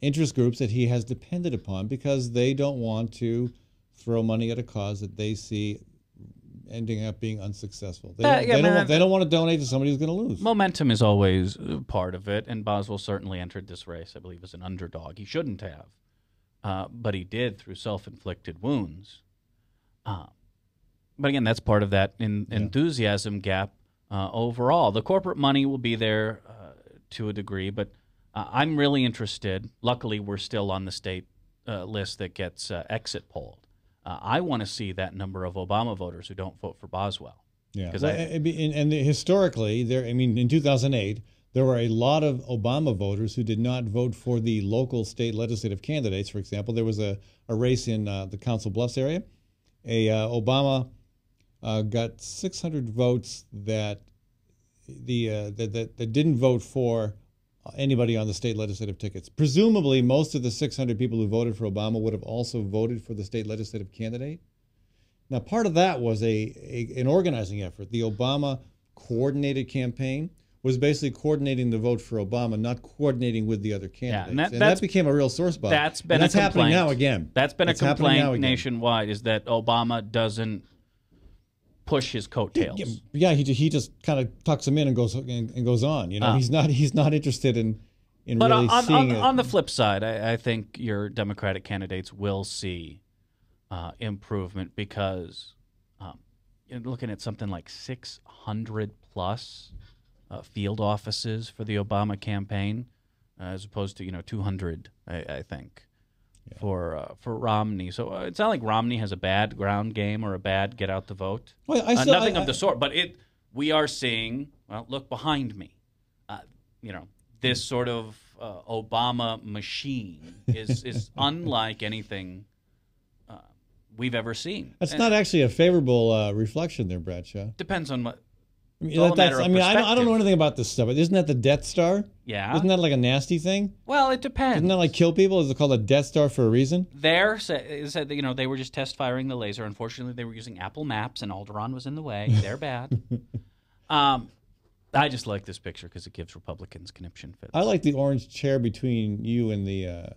interest groups that he has depended upon because they don't want to throw money at a cause that they see ending up being unsuccessful. They don't want to donate to somebody who's going to lose. Momentum is always part of it, and Boswell certainly entered this race, I believe, as an underdog. He shouldn't have, but he did through self-inflicted wounds. But again, that's part of that enthusiasm gap overall. The corporate money will be there to a degree, but I'm really interested. Luckily, we're still on the state list that gets exit polled. I want to see that number of Obama voters who don't vote for Boswell. Yeah, and historically, in 2008, there were a lot of Obama voters who did not vote for the local state legislative candidates. For example, there was a race in the Council Bluffs area. Obama got 600 votes that didn't vote for anybody on the state legislative tickets. Presumably, most of the 600 people who voted for Obama would have also voted for the state legislative candidate. Now, part of that was an organizing effort. The Obama coordinated campaign was basically coordinating the vote for Obama, not coordinating with the other candidates. Yeah, and that became a real sore spot. That's been that's a complaint. Happening now again. That's been a complaint nationwide, is that Obama doesn't push his coattails. He just kind of tucks him in and goes on. You know, he's not interested in really seeing it. On the flip side, I think your Democratic candidates will see improvement because you're looking at something like 600 plus field offices for the Obama campaign, as opposed to 200, I think. Yeah. For Romney. So it's not like Romney has a bad ground game or a bad get out the vote. Well, nothing of the sort. But we are seeing, well, look behind me. This sort of Obama machine is unlike anything we've ever seen. That's not actually a favorable reflection there, Bradshaw. Depends on what. I don't know anything about this stuff. Isn't that the Death Star? Yeah. Isn't that like a nasty thing? Well, it depends. Isn't that like kill people? Is it called a Death Star for a reason? They said they were just test firing the laser. Unfortunately, they were using Apple Maps, and Alderaan was in the way. They're bad. I just like this picture because it gives Republicans conniption fits. I like the orange chair between you and the.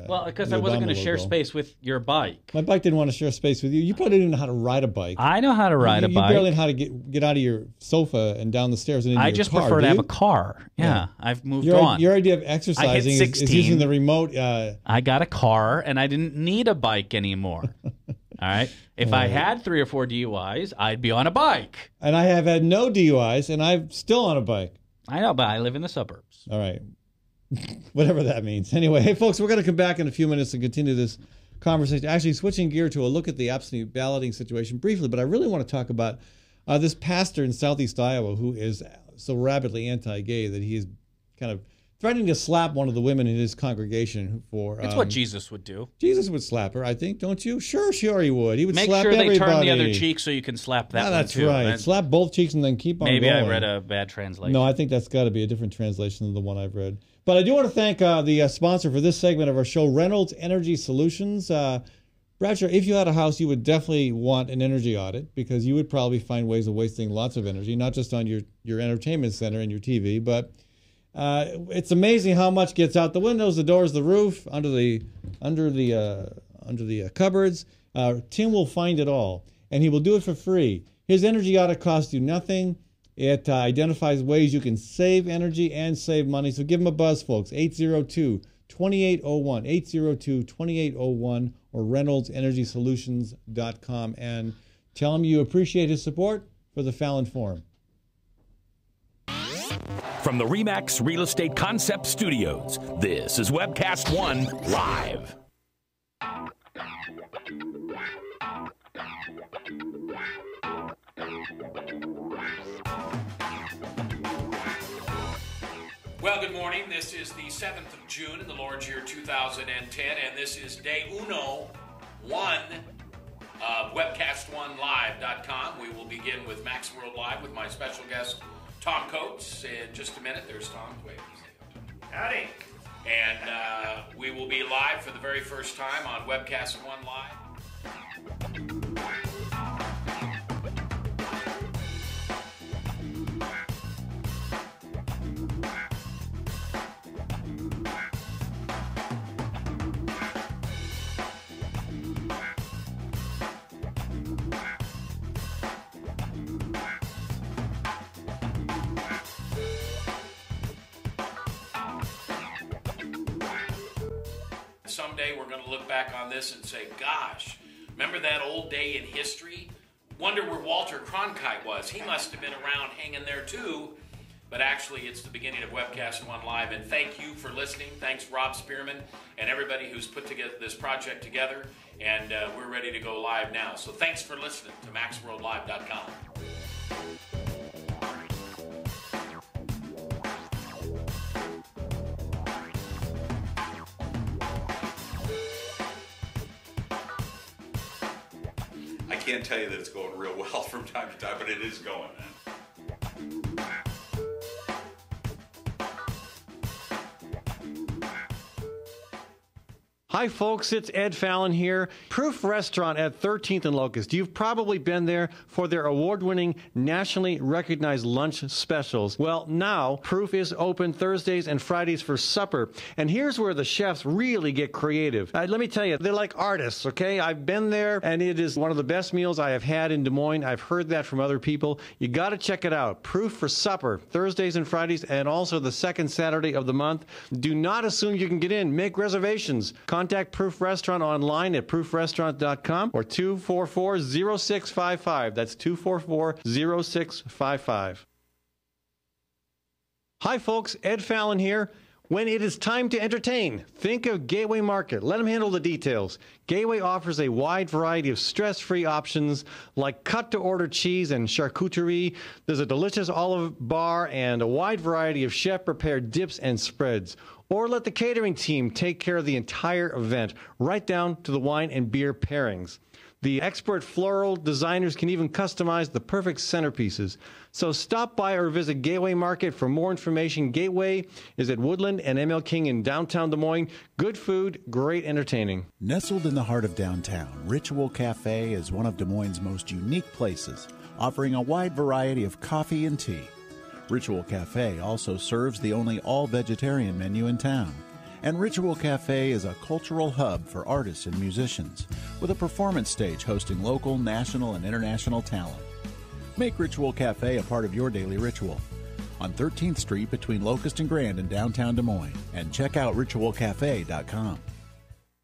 Well, because I wasn't going to share space with your bike. My bike didn't want to share space with you. You probably didn't know how to ride a bike. I know how to ride a bike. You barely know how to get out of your sofa and down the stairs and into your car. I just prefer to have a car. Yeah. I've moved on. Your idea of exercising is using the remote. I got a car, and I didn't need a bike anymore. All right? If I had 3 or 4 DUIs, I'd be on a bike. And I have had no DUIs, and I'm still on a bike. I know, but I live in the suburbs. All right. Whatever that means. Anyway, hey, folks, we're going to come back in a few minutes and continue this conversation. Actually, switching gear to a look at the absentee balloting situation briefly, but I really want to talk about this pastor in southeast Iowa who is so rabidly anti-gay that he is kind of threatening to slap one of the women in his congregation for... It's what Jesus would do. Jesus would slap her, I think, don't you? Sure he would. He would Make slap sure everybody. They turn the other cheek so you can slap that one, that's too. Right. And slap both cheeks and then keep on maybe going. I read a bad translation. No, I think that's got to be a different translation than the one I've read. But I do want to thank the sponsor for this segment of our show, Reynolds Energy Solutions. Bradshaw, if you had a house, you would definitely want an energy audit because you would probably find ways of wasting lots of energy, not just on your entertainment center and your TV, but It's amazing how much gets out the windows, the doors, the roof, under the cupboards. Tim will find it all, and he will do it for free. His energy audit costs you nothing. It identifies ways you can save energy and save money. So give him a buzz, folks. 802-2801, 802-2801, or ReynoldsEnergySolutions.com, and tell him you appreciate his support for the Fallon Forum. From the RE/MAX Real Estate Concept Studios, this is Webcast One Live. Well, good morning. This is the 7th of June in the Lord's year 2010, and this is day 1 of WebcastOneLive.com. We will begin with Max World Live with my special guest, Tom Coates. In just a minute, there's Tom. Wait. Howdy. And we will be live for the very first time on Webcast One Live. Someday we're going to look back on this and say, gosh, remember that old day in history? Wonder where Walter Cronkite was. He must have been around hanging there too. But actually, it's the beginning of Webcast One Live. And thank you for listening. Thanks, Rob Spearman, and everybody who's put together this project together. And we're ready to go live now. So thanks for listening to MaxWorldLive.com. I can't tell you that it's going real well from time to time, but it is going, man. Hi, folks. It's Ed Fallon here. Proof Restaurant at 13th and Locust. You've probably been there for their award-winning, nationally recognized lunch specials. Well, now Proof is open Thursdays and Fridays for supper. And here's where the chefs really get creative. Let me tell you, they're like artists, okay? I've been there, and it is one of the best meals I have had in Des Moines. I've heard that from other people. You got to check it out. Proof for supper, Thursdays and Fridays, and also the second Saturday of the month. Do not assume you can get in. Make reservations. Contact Proof Restaurant online at proofrestaurant.com or 244-0655. That's 244-0655. Hi, folks. Ed Fallon here. When it is time to entertain, think of Gateway Market. Let them handle the details. Gateway offers a wide variety of stress-free options like cut-to-order cheese and charcuterie. There's a delicious olive bar and a wide variety of chef-prepared dips and spreads. Or let the catering team take care of the entire event, right down to the wine and beer pairings. The expert floral designers can even customize the perfect centerpieces. So stop by or visit Gateway Market for more information. Gateway is at Woodland and ML King in downtown Des Moines. Good food, great entertaining. Nestled in the heart of downtown, Ritual Cafe is one of Des Moines' most unique places, offering a wide variety of coffee and tea. Ritual Cafe also serves the only all-vegetarian menu in town. And Ritual Cafe is a cultural hub for artists and musicians, with a performance stage hosting local, national, and international talent. Make Ritual Cafe a part of your daily ritual. On 13th Street between Locust and Grand in downtown Des Moines. And check out ritualcafe.com.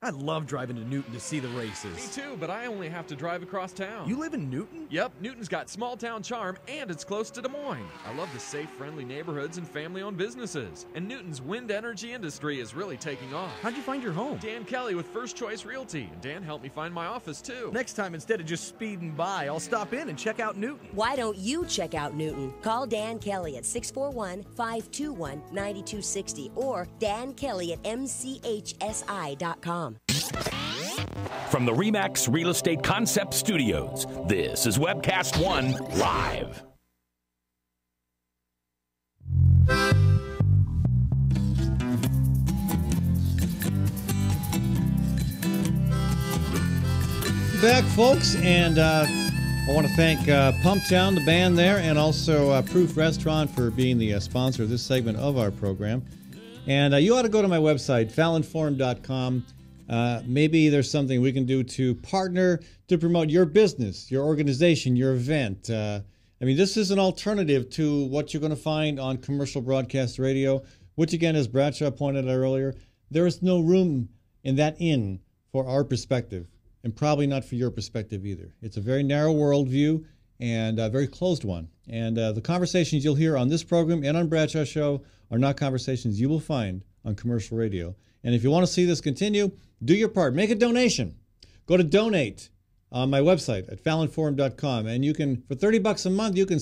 I love driving to Newton to see the races. Me too, but I only have to drive across town. You live in Newton? Yep, Newton's got small town charm and it's close to Des Moines. I love the safe, friendly neighborhoods and family-owned businesses. And Newton's wind energy industry is really taking off. How'd you find your home? Dan Kelly with First Choice Realty. And Dan helped me find my office too. Next time, instead of just speeding by, I'll stop in and check out Newton. Why don't you check out Newton? Call Dan Kelly at 641-521-9260 or Dan Kelly at mchsi.com. From the RE/MAX Real Estate Concept Studios, this is Webcast One Live. Back, folks, and I want to thank Pumptown, the band there, and also Proof Restaurant for being the sponsor of this segment of our program. And you ought to go to my website, fallonforum.com. Maybe there's something we can do to partner to promote your business, your organization, your event. I mean, this is an alternative to what you're going to find on commercial broadcast radio, which, again, as Bradshaw pointed out earlier, there is no room in that inn for our perspective, and probably not for your perspective either. It's a very narrow worldview and a very closed one. And the conversations you'll hear on this program and on Bradshaw's show are not conversations you will find on commercial radio. And if you want to see this continue, do your part. Make a donation. Go to donate on my website at fallonforum.com. And you can, for $30 a month, you can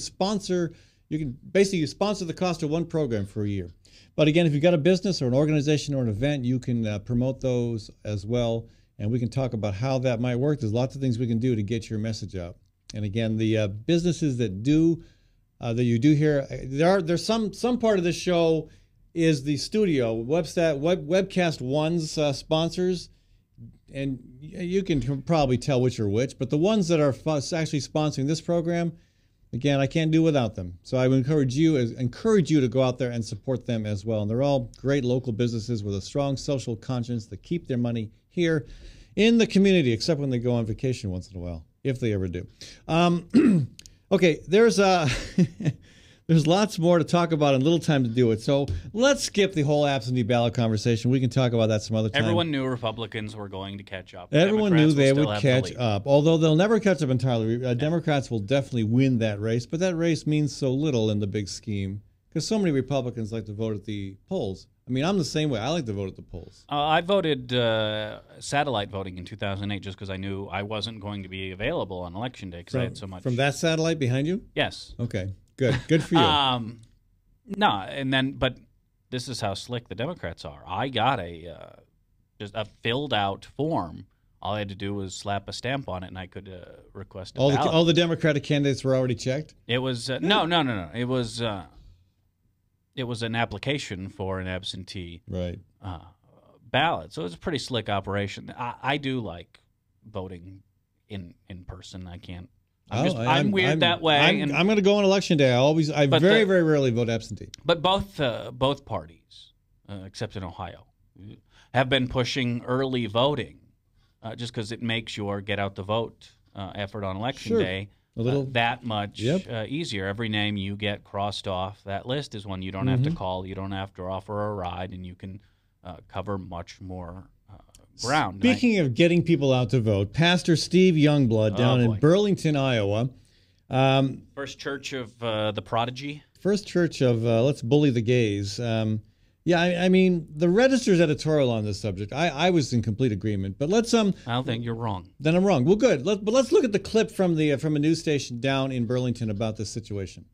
basically sponsor the cost of one program for a year. But again, if you've got a business or an organization or an event, you can promote those as well. And we can talk about how that might work. There's lots of things we can do to get your message out. And again, the businesses that you do here, there's some part of this show is the studio Webcast One's sponsors, and you can probably tell which are which. But the ones that are actually sponsoring this program, again, I can't do without them. So I would encourage you to go out there and support them as well. And they're all great local businesses with a strong social conscience that keep their money here in the community, except when they go on vacation once in a while, if they ever do. Okay, there's lots more to talk about and little time to do it. So let's skip the whole absentee ballot conversation. We can talk about that some other time. Everyone knew Republicans were going to catch up. Everyone knew they would catch up, although they'll never catch up entirely. Democrats will definitely win that race, but that race means so little in the big scheme because so many Republicans like to vote at the polls. I mean, I'm the same way. I like to vote at the polls. I voted satellite voting in 2008 just because I knew I wasn't going to be available on Election Day because I had so much. From that satellite behind you? Yes. Okay, good. Good for you. But this is how slick the Democrats are. I got just a filled out form. All I had to do was slap a stamp on it, and I could request a ballot. All the Democratic candidates were already checked? It was no. It was an application for an absentee ballot, so it was a pretty slick operation. I do like voting in person. I can't. I'm weird that way. I'm going to go on Election Day. I very rarely vote absentee. But both parties, except in Ohio, have been pushing early voting, just because it makes your get out the vote effort on Election Day that much easier. Every name you get crossed off that list is one you don't have to call, you don't have to offer a ride, and you can cover much more ground. Speaking of getting people out to vote, Pastor Steve Youngblood down in Burlington, Iowa. First Church of the Prodigy. First Church of Let's Bully the Gays. I mean, the Register's editorial on this subject, I was in complete agreement. But let's I don't think you're wrong. Then I'm wrong. Well, good. But let's look at the clip from a news station down in Burlington about this situation.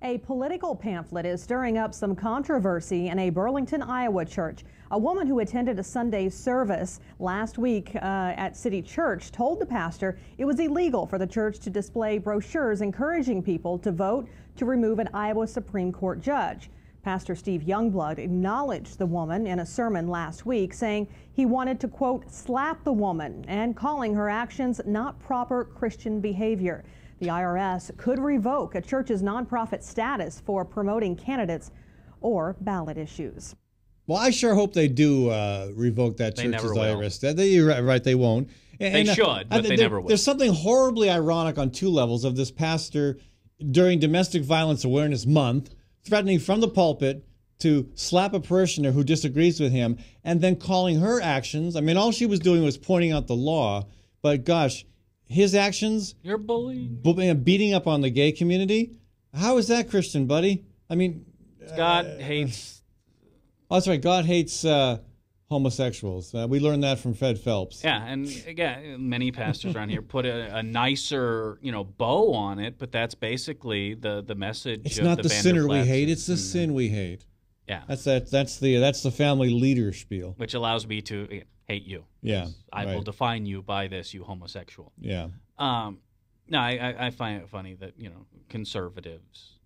A political pamphlet is stirring up some controversy in a Burlington, Iowa church. A woman who attended a Sunday service last week at City Church told the pastor it was illegal for the church to display brochures encouraging people to vote to remove an Iowa Supreme Court judge. Pastor Steve Youngblood acknowledged the woman in a sermon last week, saying he wanted to, quote, slap the woman and calling her actions not proper Christian behavior. The IRS could revoke a church's nonprofit status for promoting candidates or ballot issues. Well, I sure hope they do revoke that church's IRS. You're right, they won't. They should, but they never will. There's something horribly ironic on two levels of this pastor during Domestic Violence Awareness Month threatening from the pulpit to slap a parishioner who disagrees with him and then calling her actions. I mean, all she was doing was pointing out the law, but gosh, his actions, you're bullying, beating up on the gay community. How is that Christian, buddy? I mean, God hates. Oh, that's right. God hates homosexuals. We learned that from Fred Phelps. Yeah, and again, many pastors around here put a nicer, bow on it, but that's basically the message. It's not the sinner we hate; it's the sin we hate. Yeah, that's the family leader spiel, which allows me to hate you. Yeah, I will define you by this, you homosexual. Yeah. No, I find it funny that conservatives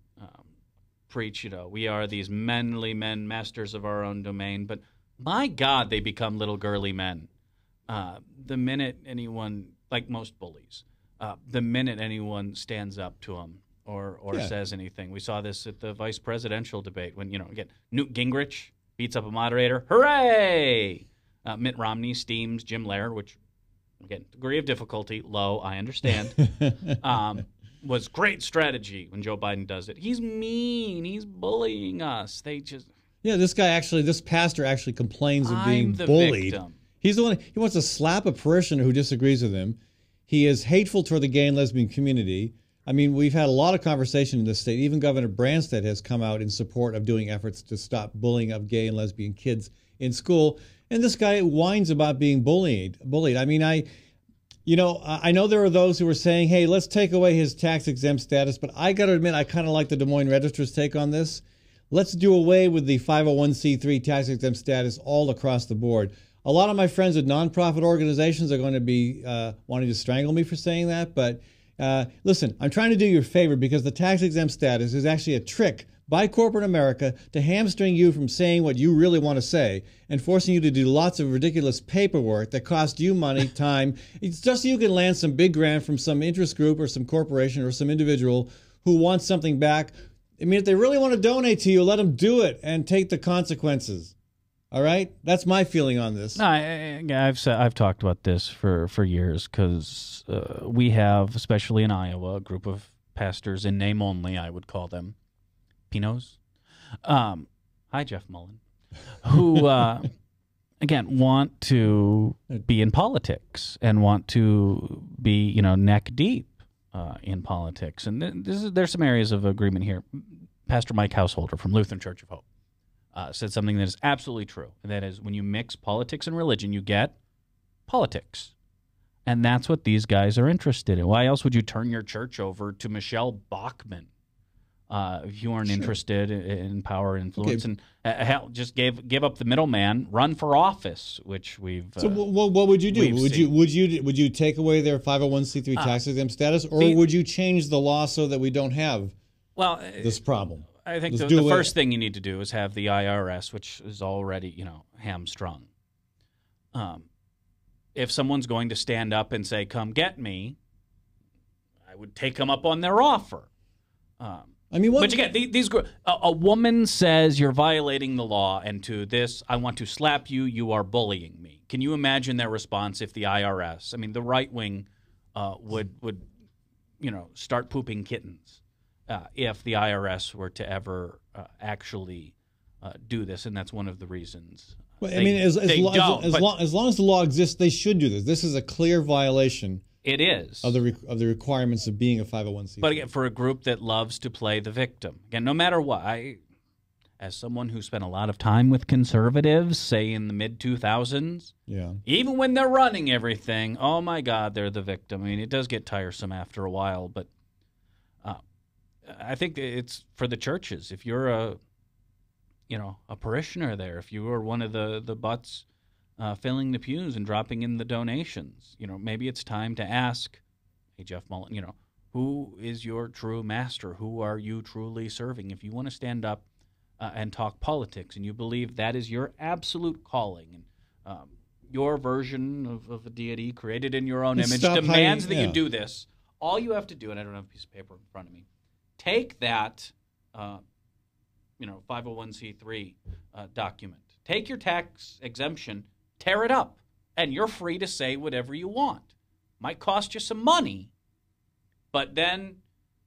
preach, we are these manly men, masters of our own domain, but my God, they become little girly men. The minute anyone, like most bullies, the minute anyone stands up to him or says anything. We saw this at the vice presidential debate when, again, Newt Gingrich beats up a moderator. Hooray! Mitt Romney steams Jim Lehrer, which, again, degree of difficulty, low, I understand. Was great strategy when Joe Biden does it. He's mean. He's bullying us. They just... Yeah, this pastor actually complains of being bullied. Victim. He's the one, he wants to slap a parishioner who disagrees with him. He is hateful toward the gay and lesbian community. I mean, we've had a lot of conversation in this state. Even Governor Branstad has come out in support of doing efforts to stop bullying of gay and lesbian kids in school. And this guy whines about being bullied. I mean, I know there are those who are saying, hey, let's take away his tax-exempt status. But I got to admit, I kind of like the Des Moines Register's take on this. Let's do away with the 501c3 tax-exempt status all across the board. A lot of my friends with nonprofit organizations are going to be wanting to strangle me for saying that. But listen, I'm trying to do you a favor because the tax-exempt status is actually a trick by corporate America to hamstring you from saying what you really want to say and forcing you to do lots of ridiculous paperwork that costs you money, time. It's just so you can land some big grant from some interest group or some corporation or some individual who wants something back. I mean, if they really want to donate to you, let them do it and take the consequences. All right? That's my feeling on this. No, I've talked about this for years because we have, especially in Iowa, a group of pastors in name only, I would call them, Pinos. Hi, Jeff Mullen, who, again, want to be in politics and want to be, neck deep in politics. And there's some areas of agreement here. Pastor Mike Householder from Lutheran Church of Hope said something that is absolutely true, and that is when you mix politics and religion, you get politics. And that's what these guys are interested in. Why else would you turn your church over to Michelle Bachmann if you weren't interested in power and influence? Okay. And hell, just give up the middleman, run for office, which we've. So what would you do? Would you take away their 501c3 tax exempt status, or would you change the law so that we don't have this problem? I think the first thing you need to do is have the IRS, which is already hamstrung. If someone's going to stand up and say, "Come get me," I would take them up on their offer. But again, a woman says you're violating the law, and to this, I want to slap you. You are bullying me. Can you imagine their response if the IRS? I mean, the right wing would start pooping kittens if the IRS were to ever actually do this, and that's one of the reasons. Well, as long as the law exists, they should do this. This is a clear violation. It is of the requirements of being a 501c3. But again, for a group that loves to play the victim, again, no matter what, as someone who spent a lot of time with conservatives, say in the mid-2000s, even when they're running everything, oh my God, they're the victim. I mean, it does get tiresome after a while, but I think it's for the churches. If you're a parishioner there, if you are one of the butts filling the pews and dropping in the donations, maybe it's time to ask, hey, Jeff Mullen, who is your true master? Who are you truly serving? If you want to stand up and talk politics and you believe that is your absolute calling and your version of a deity created in your own image demands that you do this, all you have to do, and I don't have a piece of paper in front of me, take that 501c3 document. Take your tax exemption, tear it up, and you're free to say whatever you want. Might cost you some money, but then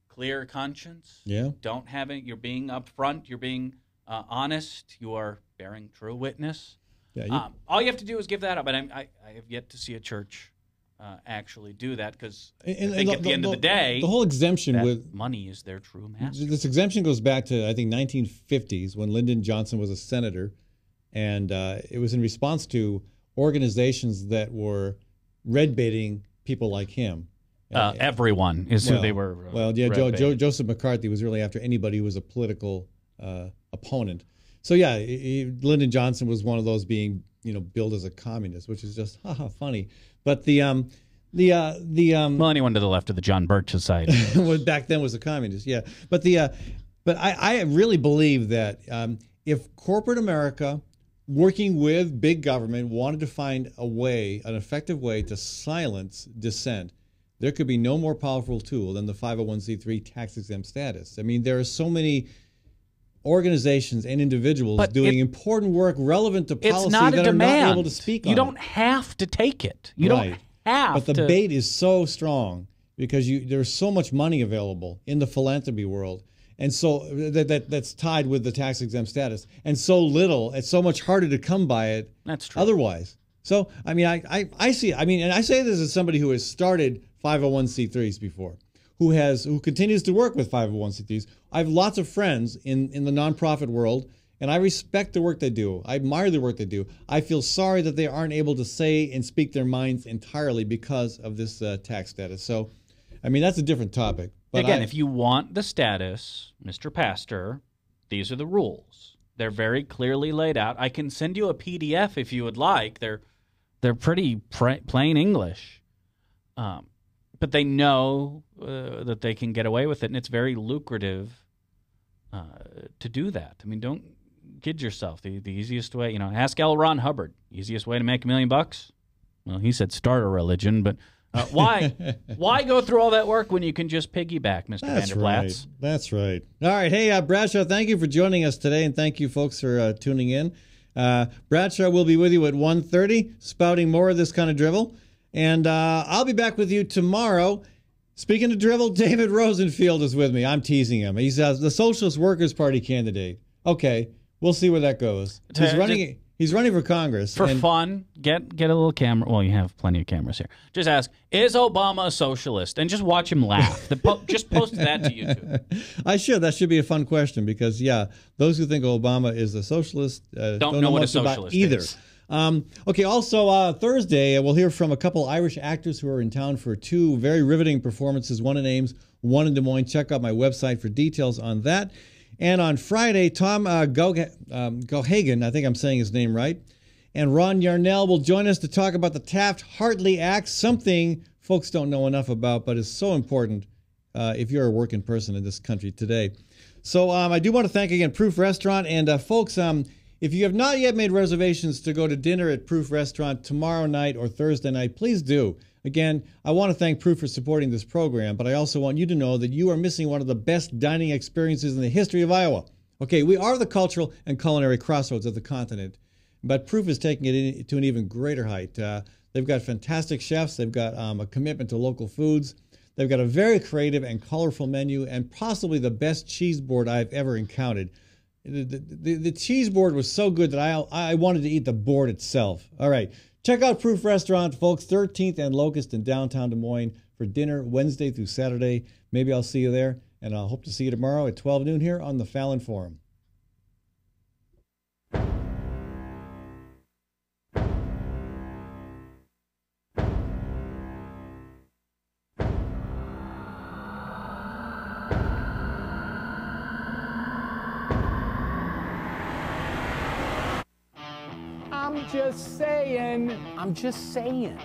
clear conscience. Yeah. Don't have it. You're being upfront. You're being honest. You are bearing true witness. Yeah. All you have to do is give that up. And I have yet to see a church actually do that because I think at the end of the day, the whole exemption with money is their true master. This exemption goes back to, I think, 1950s when Lyndon Johnson was a senator, and it was in response to organizations that were red baiting people like him. Everyone is who they were. Joseph McCarthy was really after anybody who was a political opponent. So Lyndon Johnson was one of those being billed as a communist, which is just funny. But anyone to the left of the John Birch Society back then was a communist, yeah. But I really believe that if corporate America, working with big government, wanted to find an effective way to silence dissent, there could be no more powerful tool than the 501c3 tax-exempt status. I mean, there are so many organizations and individuals doing important work relevant to policy that are not able to speak on it. You don't have to take it. You don't have to. But the bait is so strong because there's so much money available in the philanthropy world. And so that's tied with the tax-exempt status. And so little, it's so much harder to come by it. That's true. Otherwise. So, I mean, I see, I mean, and I say this as somebody who has started 501c3s before, who continues to work with 501c3s. I have lots of friends in the nonprofit world, and I respect the work they do. I admire the work they do. I feel sorry that they aren't able to say and speak their minds entirely because of this tax status. So, I mean, that's a different topic. But again, if you want the status, Mr. Pastor, these are the rules. They're very clearly laid out. I can send you a PDF if you would like. They're pretty plain English. But they know that they can get away with it, and it's very lucrative to do that. I mean, don't kid yourself. The easiest way, ask L. Ron Hubbard. Easiest way to make $1 million? Well, he said start a religion, but why go through all that work when you can just piggyback, Mr. Vanderplatz? Right. That's right. All right. Hey, Bradshaw, thank you for joining us today, and thank you, folks, for tuning in. Bradshaw will be with you at 1:30, spouting more of this kind of drivel. And I'll be back with you tomorrow. Speaking of drivel, David Rosenfield is with me. I'm teasing him. He's the Socialist Workers Party candidate. Okay, we'll see where that goes. He's running for Congress. For fun, get a little camera. Well, you have plenty of cameras here. Just ask, is Obama a socialist? And just watch him laugh. Just post that to YouTube. I should. That should be a fun question because, those who think Obama is a socialist don't know what a socialist either. is. Okay, also Thursday, we'll hear from a couple Irish actors who are in town for 2 very riveting performances, one in Ames, one in Des Moines. Check out my website for details on that. And on Friday, Tom Gohagan, I think I'm saying his name right, and Ron Yarnell will join us to talk about the Taft-Hartley Act, something folks don't know enough about, but is so important if you're a working person in this country today. So I do want to thank again Proof Restaurant. And folks, if you have not yet made reservations to go to dinner at Proof Restaurant tomorrow night or Thursday night, please do. Again, I want to thank Proof for supporting this program, but I also want you to know that you are missing one of the best dining experiences in the history of Iowa. Okay, we are the cultural and culinary crossroads of the continent, but Proof is taking it to an even greater height. They've got fantastic chefs. They've got a commitment to local foods. They've got a very creative and colorful menu and possibly the best cheese board I've ever encountered. The cheese board was so good that I wanted to eat the board itself. All right. Check out Proof Restaurant, folks, 13th and Locust in downtown Des Moines for dinner Wednesday through Saturday. Maybe I'll see you there, and I'll hope to see you tomorrow at 12 noon here on the Fallon Forum. I'm just saying.